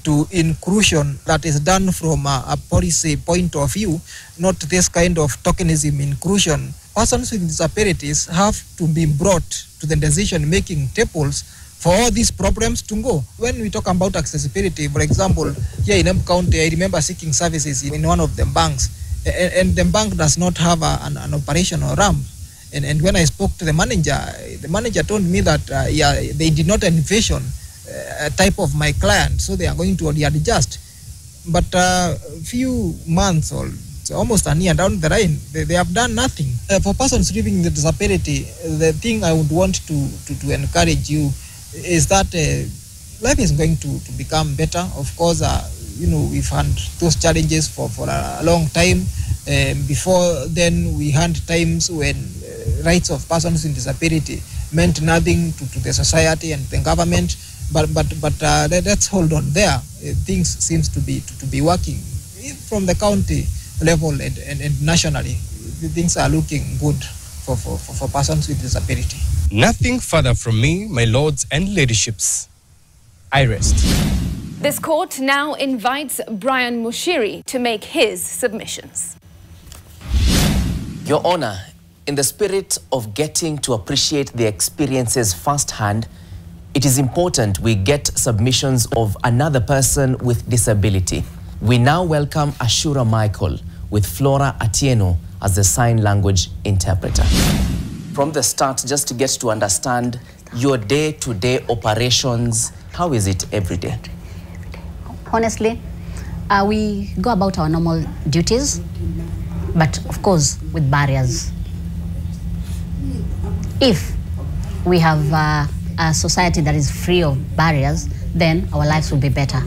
to inclusion that is done from a policy point of view, not this kind of tokenism inclusion. Persons with disabilities have to be brought to the decision-making tables for all these problems to go. When we talk about accessibility, for example, here in Embu County, I remember seeking services in one of the banks, and the bank does not have an operational ramp. And when I spoke to the manager told me that they did not envision a type of my client, so they are going to readjust. But a few months or almost a year down the line, they have done nothing. For persons living with disability, the thing I would want to encourage you is that life is going to become better. Of course, we've had those challenges for a long time. Before then, we had times when rights of persons with disability meant nothing to the society and the government. But let's hold on there. Things seems to be working from the county level and nationally. Things are looking good for persons with disability. Nothing further from me, my lords and ladyships. I rest. This court now invites Brian Mushiri to make his submissions. Your Honor, in the spirit of getting to appreciate the experiences firsthand, it is important we get submissions of another person with disability. We now welcome Ashura Michael with Flora Atieno as the sign language interpreter. From the start, just to get to understand your day-to-day operations, how is it every day? Honestly, we go about our normal duties, but of course with barriers. If we have a society that is free of barriers, then our lives will be better.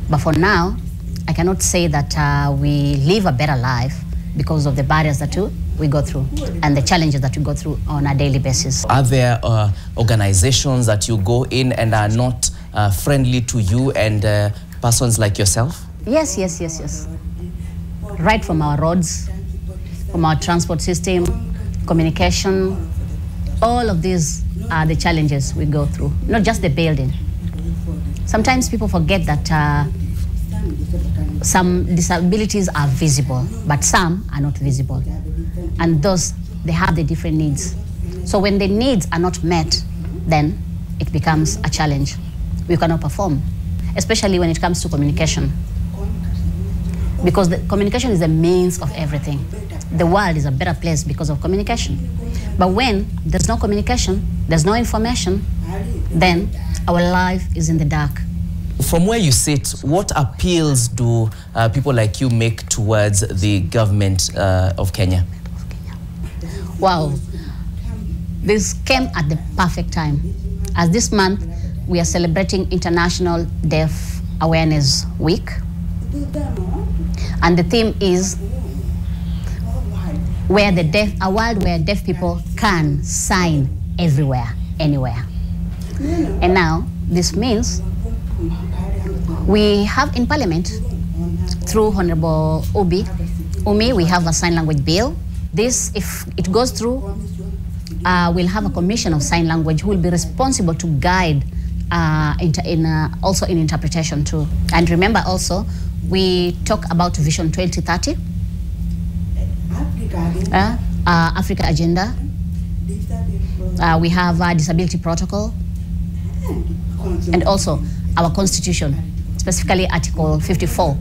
But for now, I cannot say that we live a better life because of the barriers that we go through and the challenges that we go through on a daily basis. Are there organizations that you go in and are not friendly to you and persons like yourself? Yes. Right from our roads, from our transport system, communication, all of these are the challenges we go through, not just the building. Sometimes people forget that some disabilities are visible, but some are not visible. And those, they have the different needs. So when the needs are not met, then it becomes a challenge. We cannot perform, especially when it comes to communication. Because the communication is the means of everything. The world is a better place because of communication. But when there's no communication, there's no information, then our life is in the dark. From where you sit, what appeals do people like you make towards the government of Kenya? Wow, this came at the perfect time. As this month, we are celebrating International Deaf Awareness Week. And the theme is a world where deaf people can sign everywhere, anywhere. And now, this means we have in Parliament, through Honorable Umi, we have a sign language bill. This, if it goes through, we'll have a commission of sign language who will be responsible to guide also in interpretation too. And remember also, we talk about Vision 2030, Africa Agenda. We have a disability protocol, and also our constitution, specifically Article 54.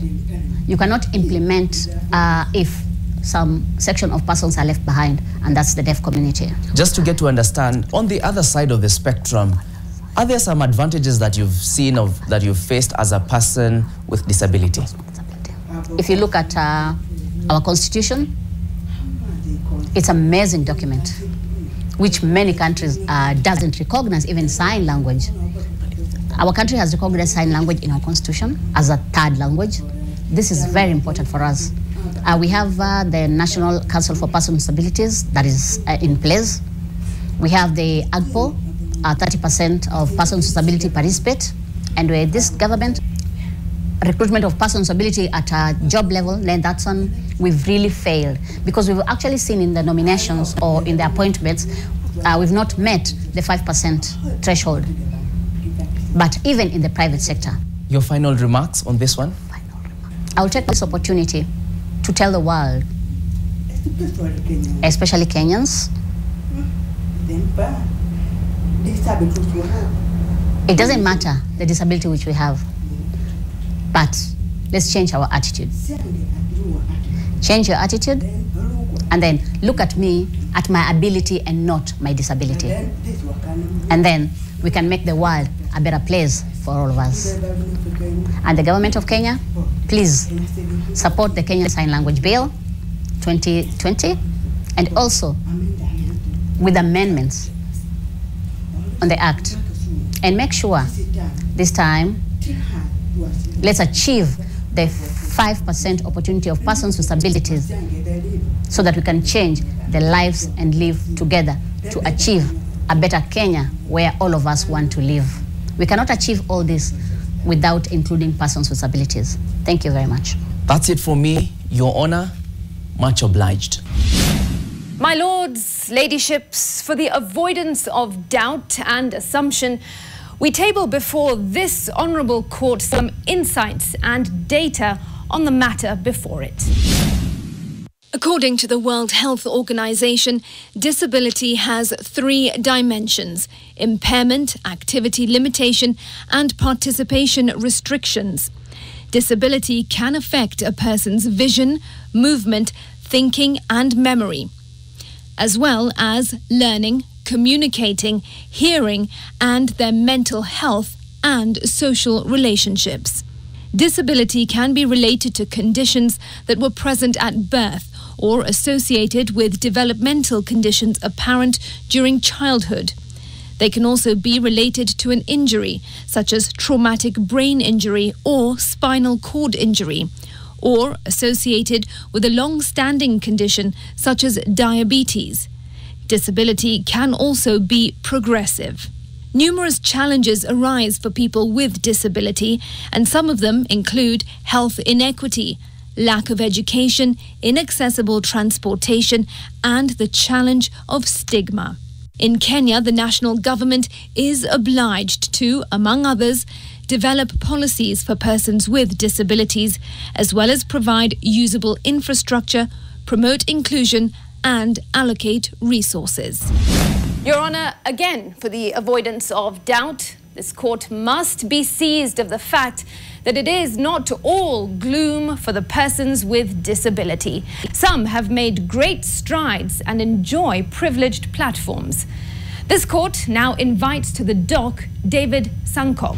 You cannot implement if some section of persons are left behind, and that's the deaf community. Just to get to understand, on the other side of the spectrum, are there some advantages that you've seen that you've faced as a person with disability? If you look at our constitution, it's an amazing document, which many countries doesn't recognize, even sign language. Our country has recognized sign language in our constitution as a third language. This is very important for us. We have the National Council for Persons with Disabilities that is in place. We have the AGPO, 30% of persons with disability participate. And with this government, recruitment of persons with disability at a job level, then that's when we've really failed. Because we've actually seen in the nominations or in the appointments, we've not met the 5% threshold. But even in the private sector. Your final remarks on this one? I'll take this opportunity to tell the world, especially Kenyans, it doesn't matter the disability which we have, but let's change our attitude. Change your attitude, and then look at me, at my ability and not my disability. And then we can make the world a better place for all of us. And the government of Kenya, please support the Kenyan Sign Language Bill 2020, and also with amendments on the Act. And make sure this time, let's achieve the 5% opportunity of persons with disabilities so that we can change their lives and live together to achieve a better Kenya where all of us want to live. We cannot achieve all this without including persons with disabilities. Thank you very much. That's it for me, Your Honor. Much obliged. My lords, ladyships, for the avoidance of doubt and assumption, We table before this honourable court some insights and data on the matter before it. According to the World Health Organization, disability has 3 dimensions: impairment, activity limitation, and participation restrictions. Disability can affect a person's vision, movement, thinking, and memory, as well as learning, communicating, hearing, and their mental health and social relationships. Disability can be related to conditions that were present at birth or associated with developmental conditions apparent during childhood. They can also be related to an injury, such as traumatic brain injury or spinal cord injury, or associated with a long-standing condition such as diabetes. Disability can also be progressive. Numerous challenges arise for people with disability, and some of them include health inequity, lack of education, inaccessible transportation, and the challenge of stigma. In Kenya, the national government is obliged to, among others, develop policies for persons with disabilities, as well as provide usable infrastructure, promote inclusion, and allocate resources. Your Honour, again, for the avoidance of doubt, this court must be seized of the fact that it is not all gloom for the persons with disability. Some have made great strides and enjoy privileged platforms. This court now invites to the dock David Sankok.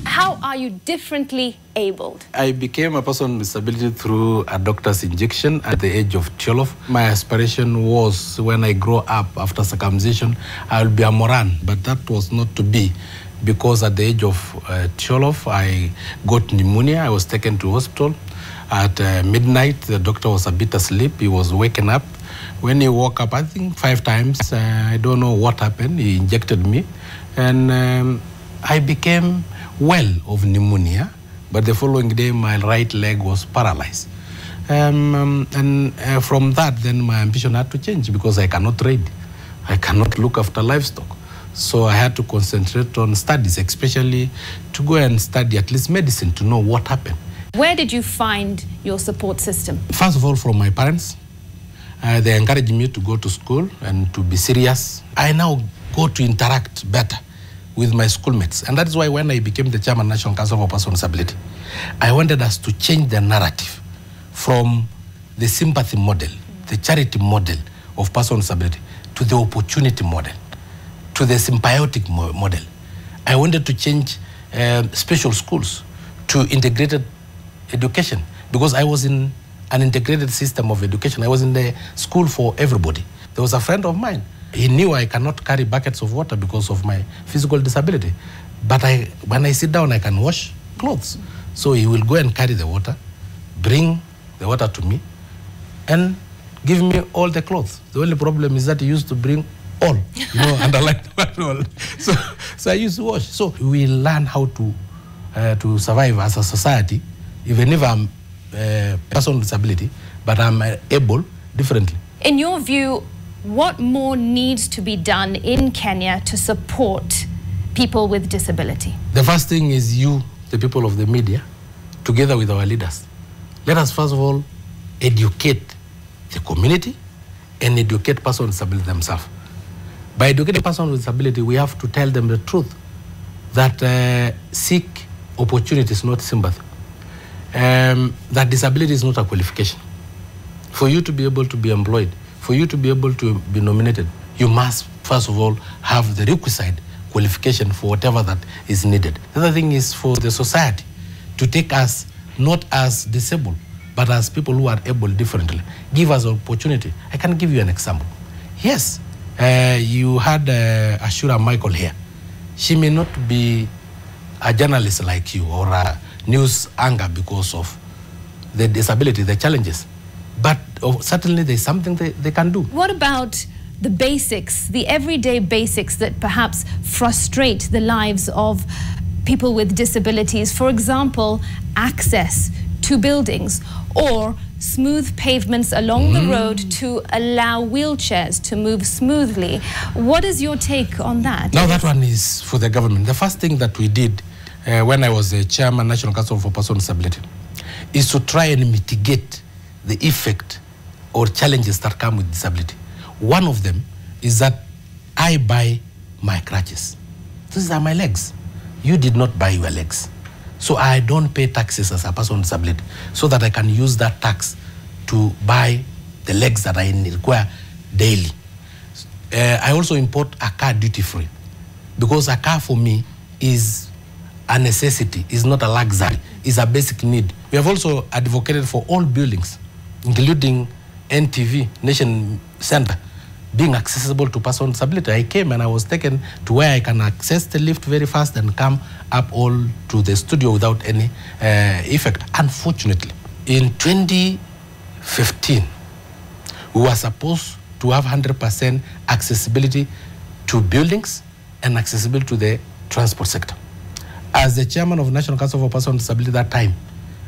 How are you differently abled? I became a person with disability through a doctor's injection at the age of 12. My aspiration was, when I grow up after circumcision, I'll be a Moran, but that was not to be, because at the age of 12, I got pneumonia. I was taken to hospital. At midnight, the doctor was a bit asleep. He was waking up. When he woke up, I think 5 times, I don't know what happened. He injected me, and I became well of pneumonia, but the following day my right leg was paralyzed. From that, then my ambition had to change, because I cannot trade. I cannot look after livestock. So I had to concentrate on studies, especially to go and study at least medicine to know what happened. Where did you find your support system? First of all, from my parents. They encouraged me to go to school and to be serious. I now go to interact better with my schoolmates. And that is why when I became the chairman of the National Council for Persons with Disability, I wanted us to change the narrative from the sympathy model, the charity model of persons with disability, to the opportunity model, to the symbiotic model. I wanted to change special schools to integrated education, because I was in an integrated system of education. I was in the school for everybody. There was a friend of mine. He knew I cannot carry buckets of water because of my physical disability. But when I sit down, I can wash clothes. So he will go and carry the water, bring the water to me, and give me all the clothes. The only problem is that he used to bring all, underline all. So I used to wash. So we learn how to survive as a society, even if I'm a person with disability, but I'm able differently. In your view, what more needs to be done in Kenya to support people with disability? The first thing is you, the people of the media, together with our leaders. Let us first of all educate the community and educate persons with disability themselves. By educating persons with disability, we have to tell them the truth, that seek opportunities, not sympathy. That disability is not a qualification. For you to be able to be employed, for you to be able to be nominated, you must, first of all, have the requisite qualification for whatever that is needed. The other thing is for the society to take us not as disabled, but as people who are able differently. Give us an opportunity. I can give you an example. Yes, you had Ashura Michael here. She may not be a journalist like you or a news anchor because of the disability, the challenges. But certainly there's something they can do. What about the basics, the everyday basics that perhaps frustrate the lives of people with disabilities? For example, access to buildings, or smooth pavements along the road to allow wheelchairs to move smoothly. What is your take on that? Now that one is for the government. The first thing that we did when I was the chairman, National Council for Persons with Disability, is to try and mitigate the effect or challenges that come with disability. One of them is that I buy my crutches. These are my legs. You did not buy your legs. So I don't pay taxes as a person with disability so that I can use that tax to buy the legs that I require daily. I also import a car duty-free because a car for me is a necessity, is not a luxury, is a basic need. We have also advocated for all buildings, including NTV, Nation Center, being accessible to persons with disability. I came and I was taken to where I can access the lift very fast and come up all to the studio without any effect. Unfortunately, in 2015, we were supposed to have 100% accessibility to buildings and accessibility to the transport sector. As the chairman of National Council for Persons with Disability that time,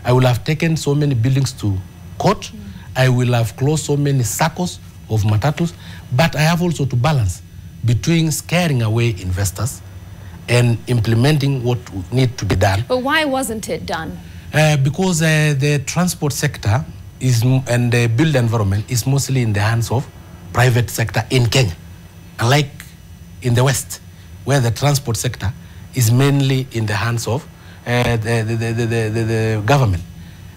I will have taken so many buildings to court. I will have closed so many circles of matatus, but I have also to balance between scaring away investors and implementing what need to be done. But why wasn't it done? Because the transport sector is and the built environment is mostly in the hands of private sector in Kenya, unlike in the West, where the transport sector is mainly in the hands of the government.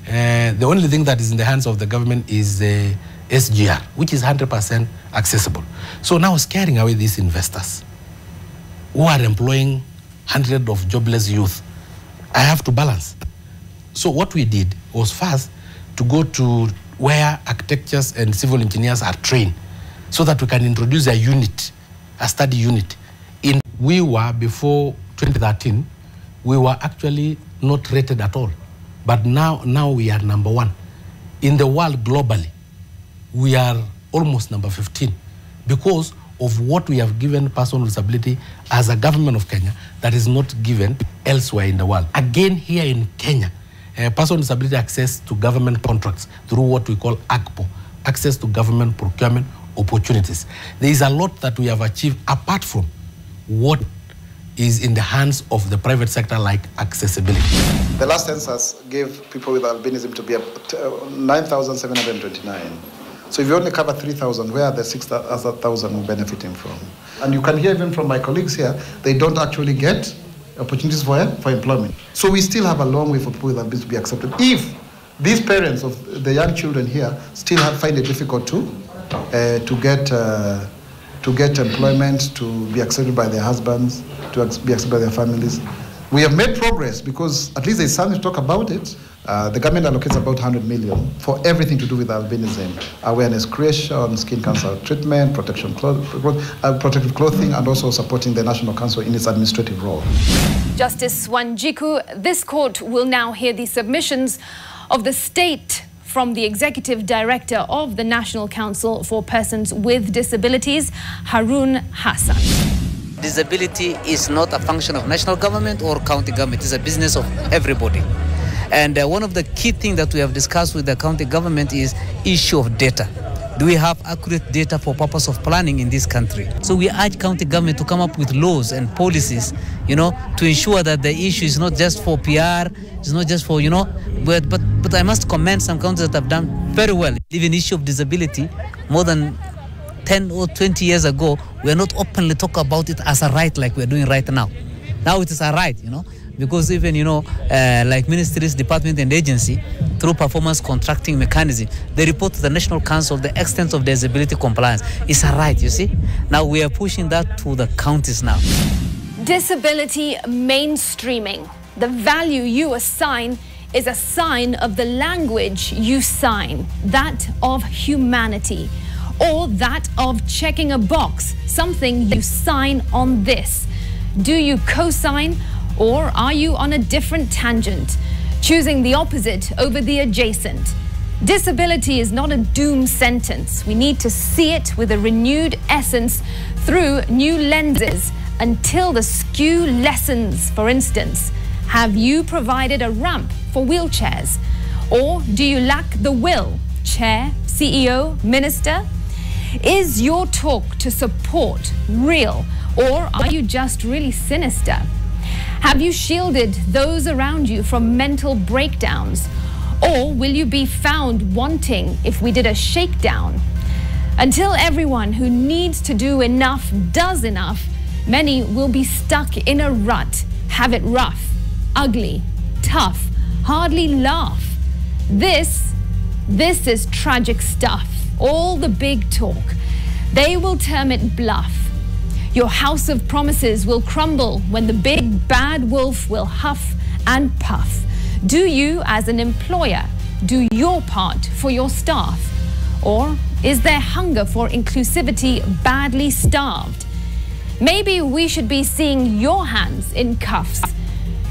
The only thing that is in the hands of the government is the SGR, which is 100% accessible. So now scaring away these investors who are employing hundreds of jobless youth, I have to balance. So what we did was first to go to where architects and civil engineers are trained so that we can introduce a unit, a study unit. We were, before 2013, we were actually not rated at all. But now we are #1. In the world globally, we are almost #15 because of what we have given persons with disability as a government of Kenya that is not given elsewhere in the world. Again, here in Kenya, persons with disability access to government contracts through what we call AGPO, access to government procurement opportunities. There is a lot that we have achieved apart from what is in the hands of the private sector, like accessibility. The last census gave people with albinism to be 9,729. So if you only cover 3,000, where are the 6,000 benefiting from? And you can hear even from my colleagues here, they don't actually get opportunities for employment. So we still have a long way for people with albinism to be accepted. If these parents of the young children here still find it difficult to get employment, to be accepted by their husbands, to be accepted by their families. We have made progress because at least there's something to talk about it. The government allocates about 100 million for everything to do with albinism, awareness creation, skin cancer treatment, protective clothing, and also supporting the National Council in its administrative role. Justice Wanjiku, this court will now hear the submissions of the state from the Executive Director of the National Council for Persons with Disabilities, Harun Hassan. Disability is not a function of national government or county government. It's a business of everybody. And one of the key things that we have discussed with the county government is issue of data. Do we have accurate data for purpose of planning in this country? So we urge county government to come up with laws and policies, to ensure that the issue is not just for PR, it's not just for, but I must commend some counties that have done very well. Even issue of disability, more than 10 or 20 years ago, we are not openly talk about it as a right like we are doing right now. Now it is a right, because even, like ministries, department and agency, through performance contracting mechanism, they report to the National Council the extent of disability compliance. It's a right, you see. Now we are pushing that to the counties now. Disability mainstreaming. The value you assign is a sign of the language you sign, that of humanity, or that of checking a box, something you sign on this. Do you co-sign, or are you on a different tangent, choosing the opposite over the adjacent? Disability is not a doom sentence. We need to see it with a renewed essence through new lenses until the skew lessens. For instance, have you provided a ramp for wheelchairs? Or do you lack the will? Chair, CEO, minister? Is your talk to support real, or are you just really sinister? Have you shielded those around you from mental breakdowns? Or will you be found wanting if we did a shakedown? Until everyone who needs to do enough does enough, many will be stuck in a rut, have it rough, ugly, tough, hardly laugh. This is tragic stuff. All the big talk, they will term it bluff. Your house of promises will crumble when the big bad wolf will huff and puff. Do you, as an employer, do your part for your staff? Or is there hunger for inclusivity badly starved? Maybe we should be seeing your hands in cuffs.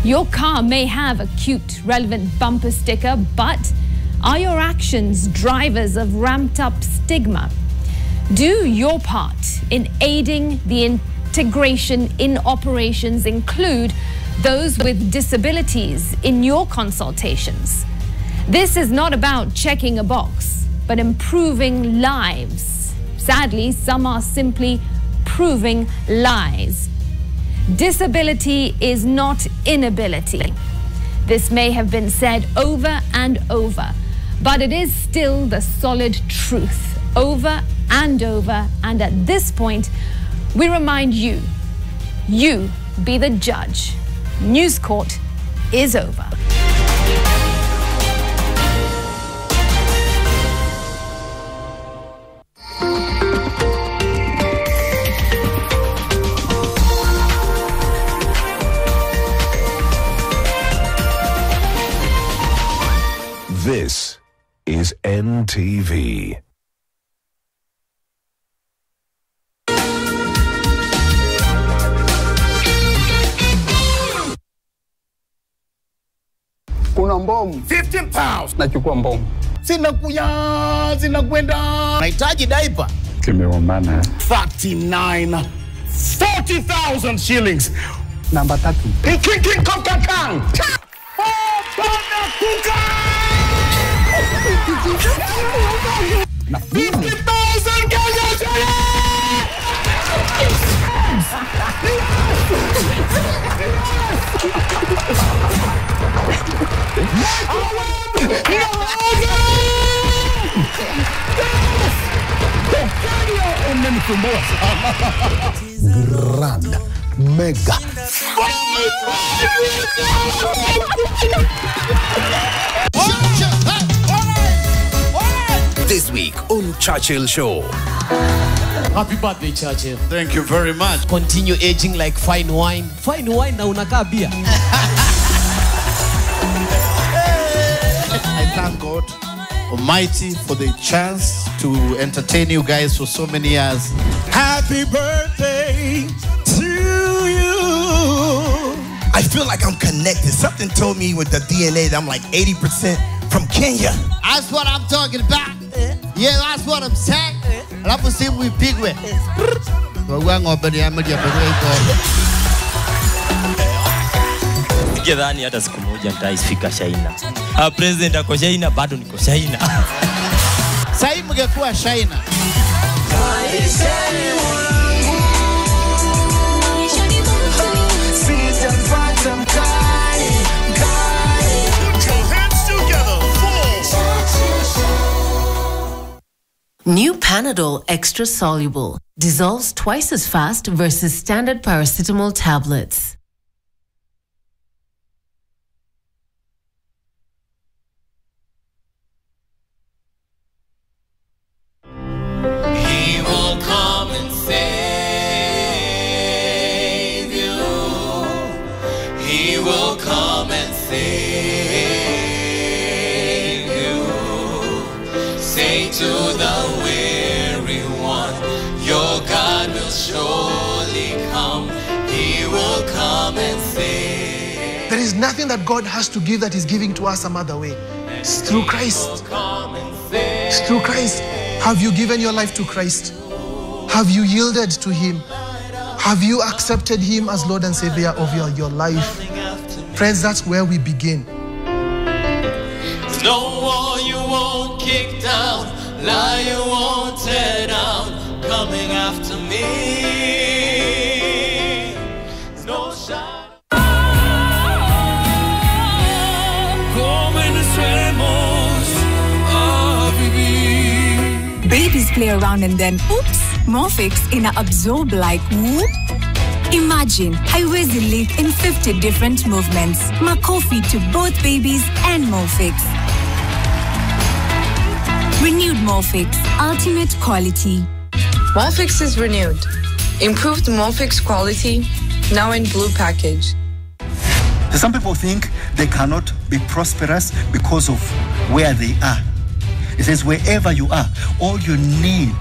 Your car may have a cute, relevant bumper sticker, but are your actions drivers of ramped up stigma? Do your part in aiding the integration in operations. Include those with disabilities in your consultations. This is not about checking a box, but improving lives. Sadly, some are simply proving lies. Disability is not inability. This may have been said over and over, but it is still the solid truth, over and over. And at this point, we remind you, you be the judge. News Court is over. This is NTV. Kuna mbomu 15 pounds. Nachukua mbomu. Zinakwenda. Nahitaji diaper. Kimeumana. 39 40,000 shillings. Namba 3. King Kong. Na 50,000 Kenya Grand Mega This week on Churchill Show. Happy birthday, Churchill. Thank you very much. Continue aging like fine wine. Fine wine na unakaa bia. I thank God Almighty for the chance to entertain you guys for so many years. Happy birthday to you. I feel like I'm connected. Something told me with the DNA that I'm like 80% from Kenya. That's what I'm talking about. Yeah, that's what I'm saying. Alafu simu ipigwe. Sidhani hata siku moja nitaifika China. President ako China, bado niko China. Sasa mngekuwa China. New Panadol Extra Soluble dissolves twice as fast versus standard paracetamol tablets. He will come and save you. He will come and save you. Say to the weary one, your God will surely come. He will come and save. There is nothing that God has to give that He's giving to us some other way. It's through Christ. It's through Christ. Have you given your life to Christ? Have you yielded to Him? Have you accepted Him as Lord and Savior of your life? Friends, that's where we begin. No wall you won't kick down, lie you won't tear down, coming after me. No shadow. Babies play around and then, oops, Morphix in a absorb like whoop. Imagine highways elite in 50 different movements. Makofi to both babies and Morphix. Renewed Morphix, ultimate quality. Morphix is renewed. Improved Morphix quality, now in blue package. Some people think they cannot be prosperous because of where they are. It says wherever you are, all you need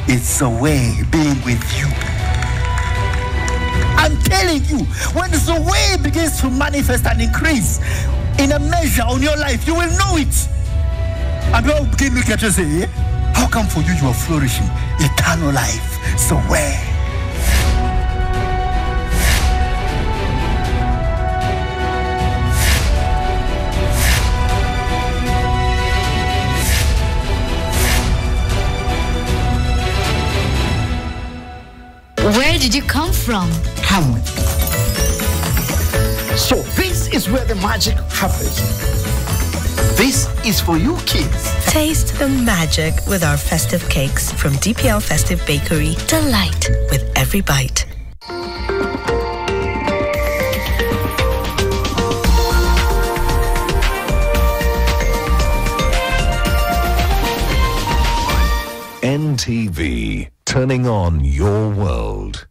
is a way being with you. I'm telling you, when the way begins to manifest and increase in a measure on your life, you will know it. And people begin to look at you and say, how come for you are flourishing? Eternal life. So where? Where did you come from? Come. So this is where the magic happens. This is for you kids. Taste the magic with our festive cakes from DPL Festive Bakery. Delight with every bite. NTV, turning on your world.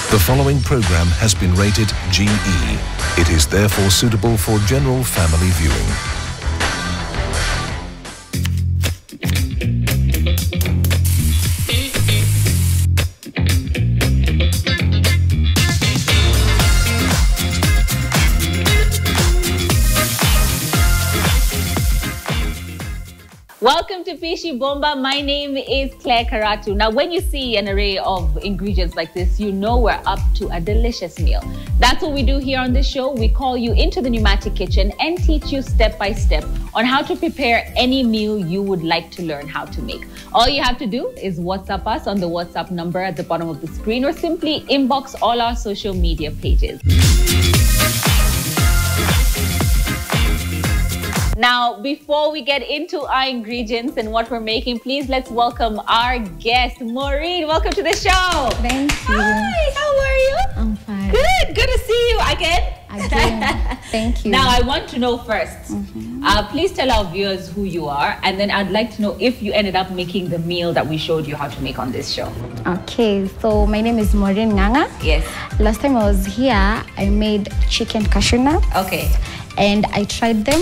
The following program has been rated GE. It is therefore suitable for general family viewing. Welcome to Pishi Bomba. My name is Claire Karatu. Now, when you see an array of ingredients like this, you know we're up to a delicious meal. That's what we do here on this show. We call you into the pneumatic kitchen and teach you step by step on how to prepare any meal you would like to learn how to make. All you have to do is WhatsApp us on the WhatsApp number at the bottom of the screen, or simply inbox all our social media pages. Now, before we get into our ingredients and what we're making, please let's welcome our guest, Maureen. Welcome to the show. Thank you. Hi, how are you? I'm fine. Good to see you again. Thank you. Now, I want to know first, please tell our viewers who you are, and then I'd like to know if you ended up making the meal that we showed you how to make on this show. Okay, so my name is Maureen Nganga. Yes. Last time I was here, I made chicken cashew nuts. Okay. And I tried them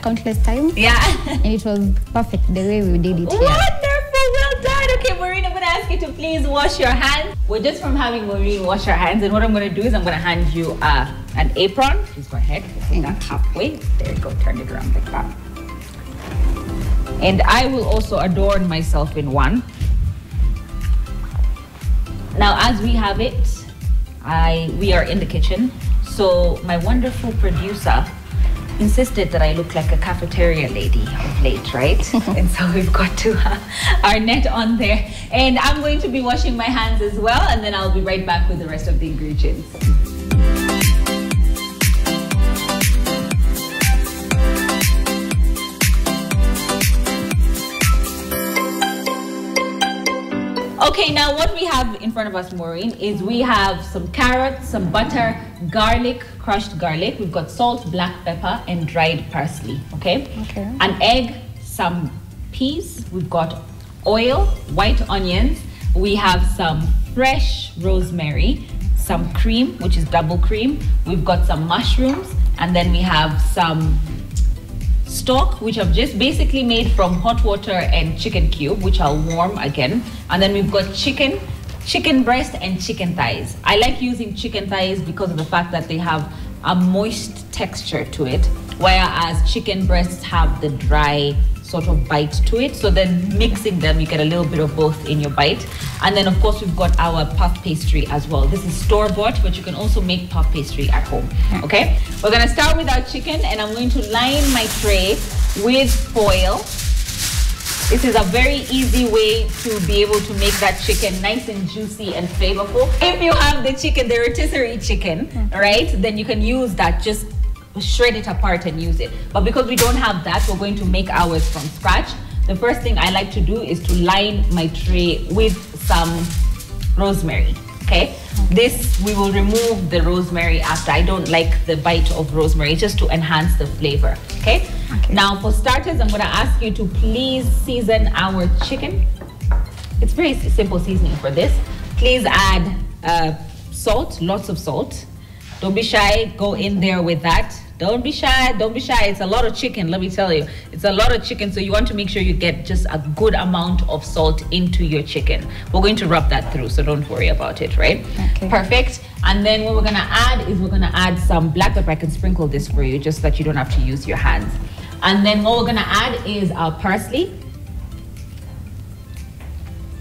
countless times. Yeah. And it was perfect the way we did it here. Wonderful, well done. Okay, Maureen, I'm going to ask you to please wash your hands. We're just from having Maureen wash her hands, and what I'm going to do is I'm going to hand you an apron. Please go ahead, put that halfway. There you go, turn it around like that. And I will also adorn myself in one. Now, as we have it, we are in the kitchen. So my wonderful producer insisted that I look like a cafeteria lady of late, right? And so we've got to our net on there. And I'm going to be washing my hands as well, and then I'll be right back with the rest of the ingredients. Okay, now what we have in front of us, Maureen, is we have some carrots, some butter, garlic, crushed garlic. We've got salt, black pepper, and dried parsley, okay? Okay. An egg, some peas. We've got oil, white onions. We have some fresh rosemary, some cream, which is double cream. We've got some mushrooms, and then we have some stock, which I've just basically made from hot water and chicken cube, which I'll warm again. And then we've got chicken breast, and chicken thighs. I like using chicken thighs because of the fact that they have a moist texture to it, whereas chicken breasts have the dry, sort of bite to it. So then mixing them, you get a little bit of both in your bite. And then of course we've got our puff pastry as well. This is store-bought, but you can also make puff pastry at home. Okay, we're gonna start with our chicken, and I'm going to line my tray with foil. This is a very easy way to be able to make that chicken nice and juicy and flavorful. If you have the chicken, the rotisserie chicken, right, then you can use that. Just shred it apart and use it. But because we don't have that, we're going to make ours from scratch. The first thing I like to do is to line my tray with some rosemary. Okay, this we will remove the rosemary after. I don't like the bite of rosemary, just to enhance the flavor. Okay, now for starters, I'm going to ask you to please season our chicken. It's very simple seasoning for this. Please add salt, lots of salt. Don't be shy, go in there with that. Don't be shy, don't be shy. It's a lot of chicken, let me tell you. It's a lot of chicken, so you want to make sure you get just a good amount of salt into your chicken. We're going to rub that through, so don't worry about it, right? Okay. Perfect. And then what we're gonna add is we're gonna add some black pepper. I can sprinkle this for you just so that you don't have to use your hands. And then what we're gonna add is our parsley.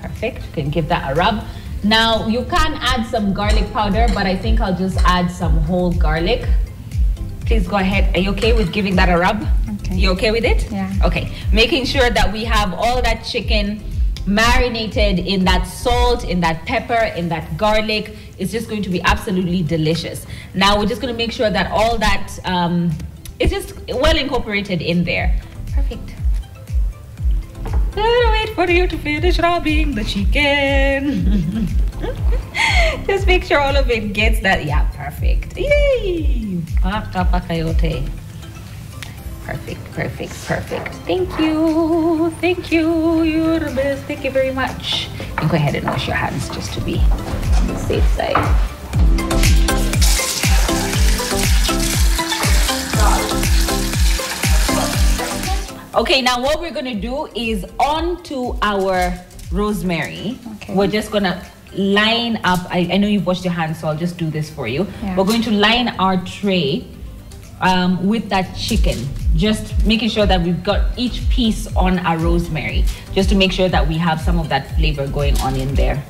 Perfect, you can give that a rub. Now, you can add some garlic powder, but I think I'll just add some whole garlic. Please go ahead. Are you okay with giving that a rub? Okay. You okay with it? Yeah. Okay. Making sure that we have all that chicken marinated in that salt, in that pepper, in that garlic. It's just going to be absolutely delicious. Now, we're just going to make sure that all that is just well incorporated in there. Perfect. Gotta wait for you to finish rubbing the chicken. Just make sure all of it gets that. Yeah, perfect. Yay! Perfect, perfect, perfect. Thank you. Thank you. You're the best. Thank you very much. And go ahead and wash your hands just to be on the safe side. Okay, now what we're gonna do is onto our rosemary. Okay. We're just gonna line up. I know you've washed your hands, so I'll just do this for you. Yeah. We're going to line our tray with that chicken, just making sure that we've got each piece on our rosemary, just to make sure that we have some of that flavor going on in there.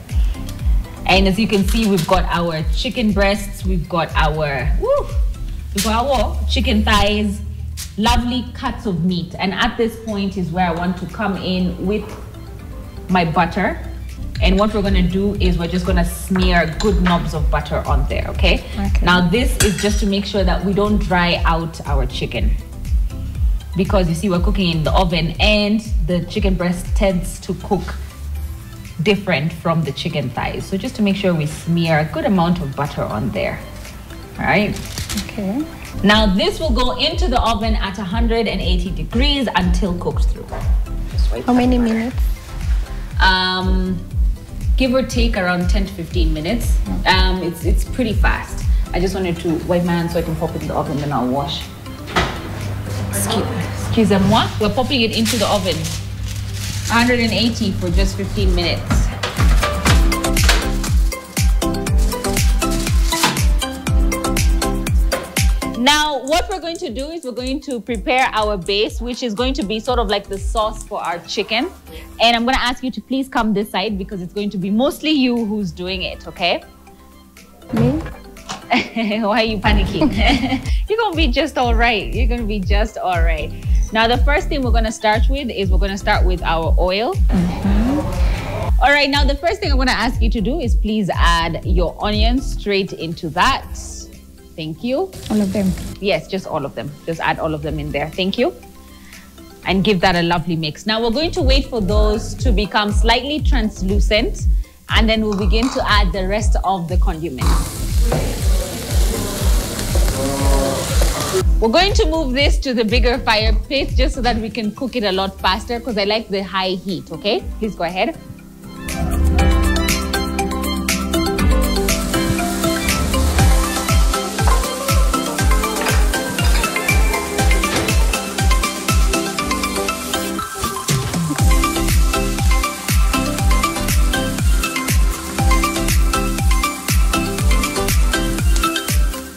And as you can see, we've got our chicken breasts, we've got our chicken thighs, lovely cuts of meat. And at this point is where I want to come in with my butter. And what we're going to do is we're just going to smear good knobs of butter on there, okay? Now this is just to make sure that we don't dry out our chicken, because you see we're cooking in the oven and the chicken breast tends to cook different from the chicken thighs. So just to make sure we smear a good amount of butter on there. All right. Okay. Now this will go into the oven at 180 degrees until cooked through. How many minutes? Give or take around 10 to 15 minutes. It's pretty fast. I just wanted to wipe my hands so I can pop it in the oven, then I'll wash. Excusez-moi. We're popping it into the oven. 180 for just 15 minutes. Now, what we're going to do is we're going to prepare our base, which is going to be sort of like the sauce for our chicken. And I'm going to ask you to please come this side because it's going to be mostly you who's doing it, okay? Me? Why are you panicking? You're going to be just all right. You're going to be just all right. Now, the first thing we're going to start with is we're going to start with our oil. All right, now the first thing I'm going to ask you to do is please add your onions straight into that. Thank you. All of them? Yes, just all of them. Just add all of them in there. Thank you. And give that a lovely mix. Now we're going to wait for those to become slightly translucent, and then we'll begin to add the rest of the condiments. We're going to move this to the bigger fire pit just so that we can cook it a lot faster because I like the high heat, okay? Please go ahead.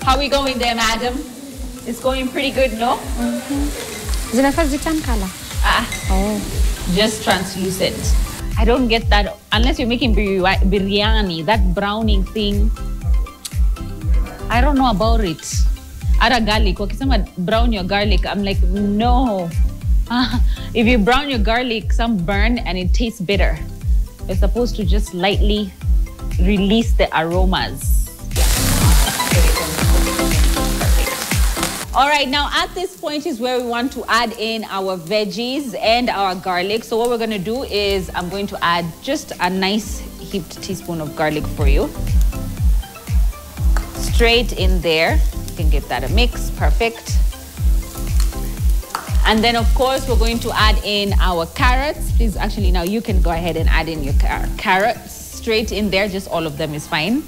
How are we going there, madam? It's going pretty good, no? Zinafaa zitan color. Just translucent. I don't get that unless you're making biryani, that browning thing. I don't know about it. Add garlic. Wakisema brown your garlic, I'm like, no. If you brown your garlic, some burn and it tastes bitter. You're supposed to just lightly release the aromas. All right, now at this point is where we want to add in our veggies and our garlic. So what we're going to do is I'm going to add just a nice heaped teaspoon of garlic for you. Straight in there. You can give that a mix. Perfect. And then, of course, we're going to add in our carrots. Please, actually, now you can go ahead and add in your carrots. Straight in there. Just all of them is fine.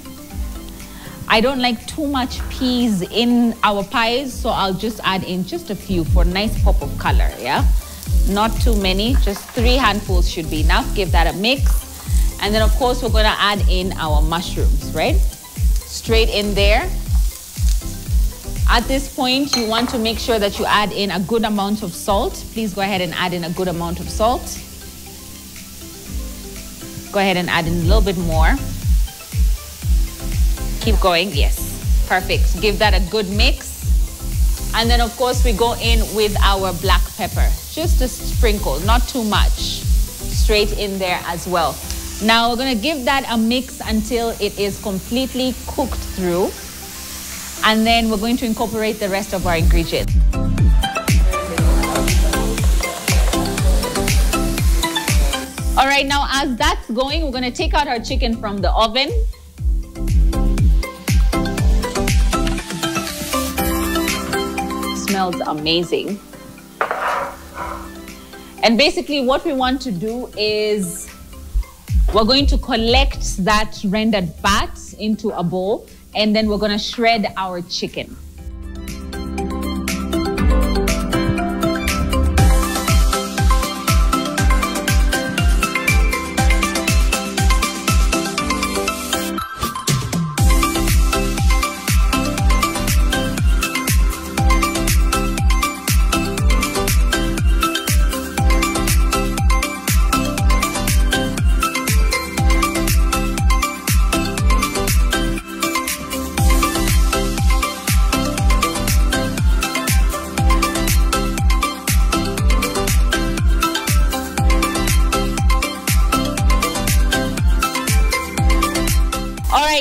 I don't like too much peas in our pies, so I'll just add in just a few for a nice pop of color, yeah? Not too many, just 3 handfuls should be enough. Give that a mix. And then, of course, we're gonna add in our mushrooms, right? Straight in there. At this point, you want to make sure that you add in a good amount of salt. Please go ahead and add in a good amount of salt. Go ahead and add in a little bit more. Keep going, yes, perfect. Give that a good mix. And then of course we go in with our black pepper. Just a sprinkle, not too much. Straight in there as well. Now we're gonna give that a mix until it is completely cooked through. And then we're going to incorporate the rest of our ingredients. All right, now as that's going, we're gonna take out our chicken from the oven. Smells amazing. And basically what we want to do is we're going to collect that rendered fat into a bowl, and then we're going to shred our chicken.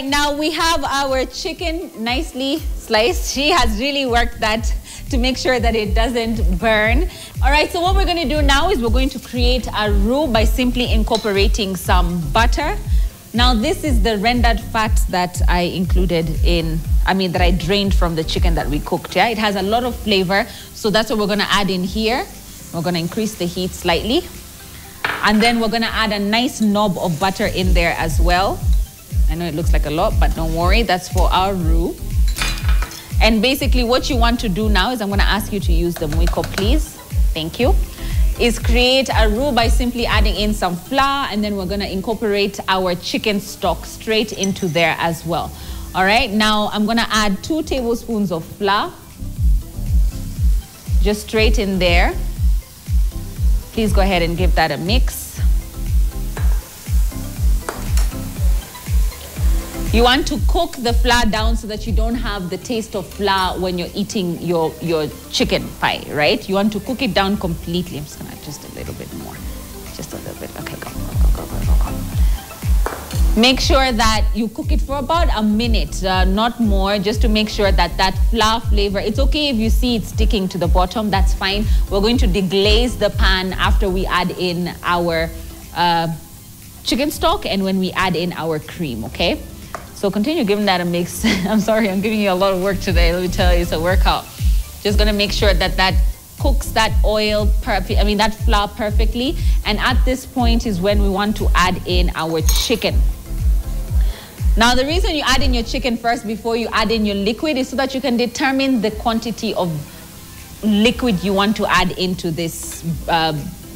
Now we have our chicken nicely sliced. She has really worked that to make sure that it doesn't burn. All right, so what we're going to do now is we're going to create a roux by simply incorporating some butter. Now this is the rendered fat that I included in, that I drained from the chicken that we cooked, yeah? It has a lot of flavor, so that's what we're going to add in here. We're going to increase the heat slightly. And then we're going to add a nice knob of butter in there as well. I know it looks like a lot, but don't worry, that's for our roux. And basically what you want to do now is I'm going to ask you to use the mwiko, please. Thank you. Is create a roux by simply adding in some flour, and then we're going to incorporate our chicken stock straight into there as well. All right, now I'm going to add 2 tablespoons of flour. Just straight in there. Please go ahead and give that a mix. You want to cook the flour down so that you don't have the taste of flour when you're eating your chicken pie, right? You want to cook it down completely. I'm just going to adjust a little bit more. Just a little bit. Okay, go. Make sure that you cook it for about a minute, not more, just to make sure that that flour flavor, it's okay if you see it sticking to the bottom, that's fine. We're going to deglaze the pan after we add in our chicken stock and when we add in our cream, okay? So continue giving that a mix. I'm sorry, I'm giving you a lot of work today. Let me tell you, it's a workout. Just gonna make sure that that cooks that oil, that flour perfectly. And at this point is when we want to add in our chicken. Now, the reason you add in your chicken first before you add in your liquid is so that you can determine the quantity of liquid you want to add into this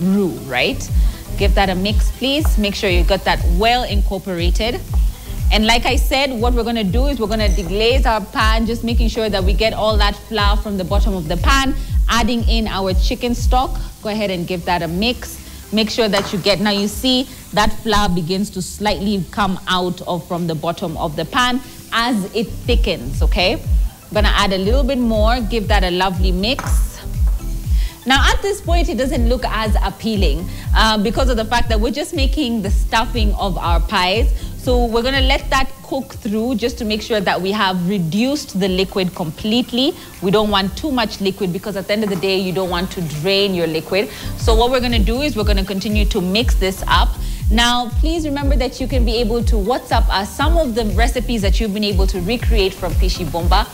roux, right? Give that a mix, please. Make sure you got that well incorporated. And like I said, what we're going to do is we're going to deglaze our pan, just making sure that we get all that flour from the bottom of the pan. adding in our chicken stock. Go ahead and give that a mix. Make sure that you get, now you see that flour begins to slightly come out from the bottom of the pan as it thickens, okay? I'm gonna add a little bit more, give that a lovely mix. Now at this point, it doesn't look as appealing because of the fact that we're just making the stuffing of our pies. So we're gonna let that cook through just to make sure that we have reduced the liquid completely. We don't want too much liquid because at the end of the day, you don't want to drain your liquid. So what we're gonna do is we're gonna continue to mix this up. Now, please remember that you can be able to WhatsApp us some of the recipes that you've been able to recreate from Pishi Bomba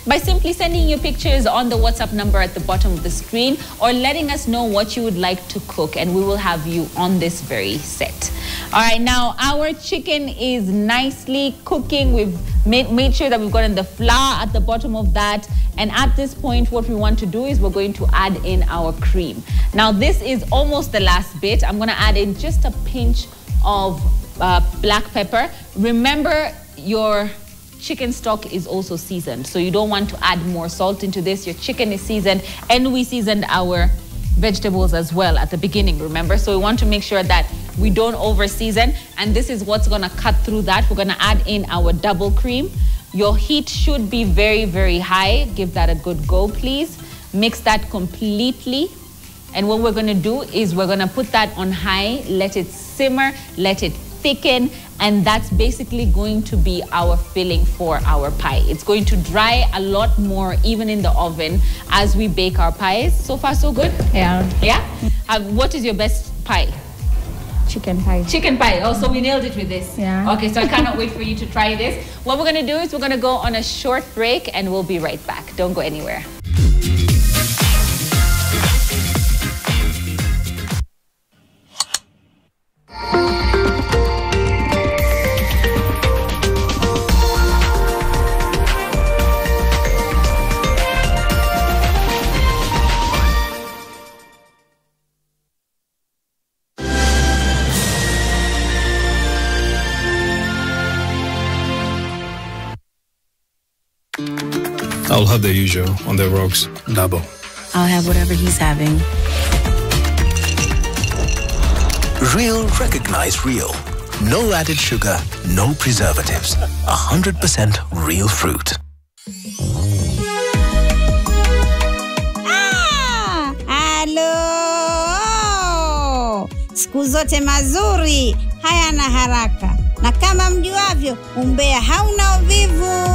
by simply sending your pictures on the WhatsApp number at the bottom of the screen or letting us know what you would like to cook, and we will have you on this very set. All right, now our chicken is nicely cooking. We've made sure that we've gotten the flour at the bottom of that. And at this point, what we want to do is we're going to add in our cream. Now, this is almost the last bit. I'm going to add in just a pinch of black pepper. Remember, your chicken stock is also seasoned, so you don't want to add more salt into this. Your chicken is seasoned, and we seasoned our vegetables as well at the beginning, remember? So we want to make sure that we don't over season, and this is what's gonna cut through that. We're gonna add in our double cream. Your heat should be very, very high. Give that a good go, please. Mix that completely. And what we're gonna do is we're gonna put that on high, let it simmer, let it thicken, and that's basically going to be our filling for our pie. It's going to dry a lot more even in the oven as we bake our pies. So far, so good? Yeah. Yeah? What is your best pie? Chicken pie. Chicken pie. Oh, so we nailed it with this. Yeah. Okay, so I cannot wait for you to try this. What we're gonna do is we're gonna go on a short break and we'll be right back. Don't go anywhere. I'll have the usual on the rocks, double. I'll have whatever he's having. Real recognize real. No added sugar, no preservatives. 100% real fruit. Halo! Siku zote mazuri hayana haraka, na kama mjuavyo, umbea hauna uvivu.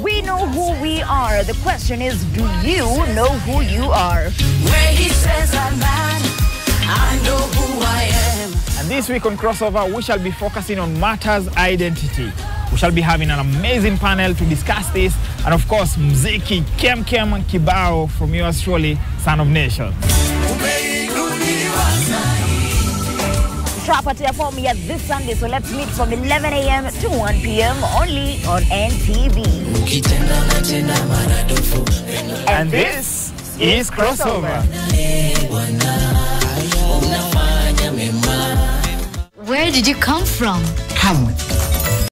We know who we are. The question is, do you know who you are? Where he says I'm mad, I know who I am. And this week on Crossover, we shall be focusing on matters identity. We shall be having an amazing panel to discuss this. And of course, mziki Kem Kibao from yours truly, Son of Nation. Sharp at your form here this Sunday, so let's meet from 11 a.m. to 1 p.m. only on NTV. And this is Crossover. Where did you come from? Come with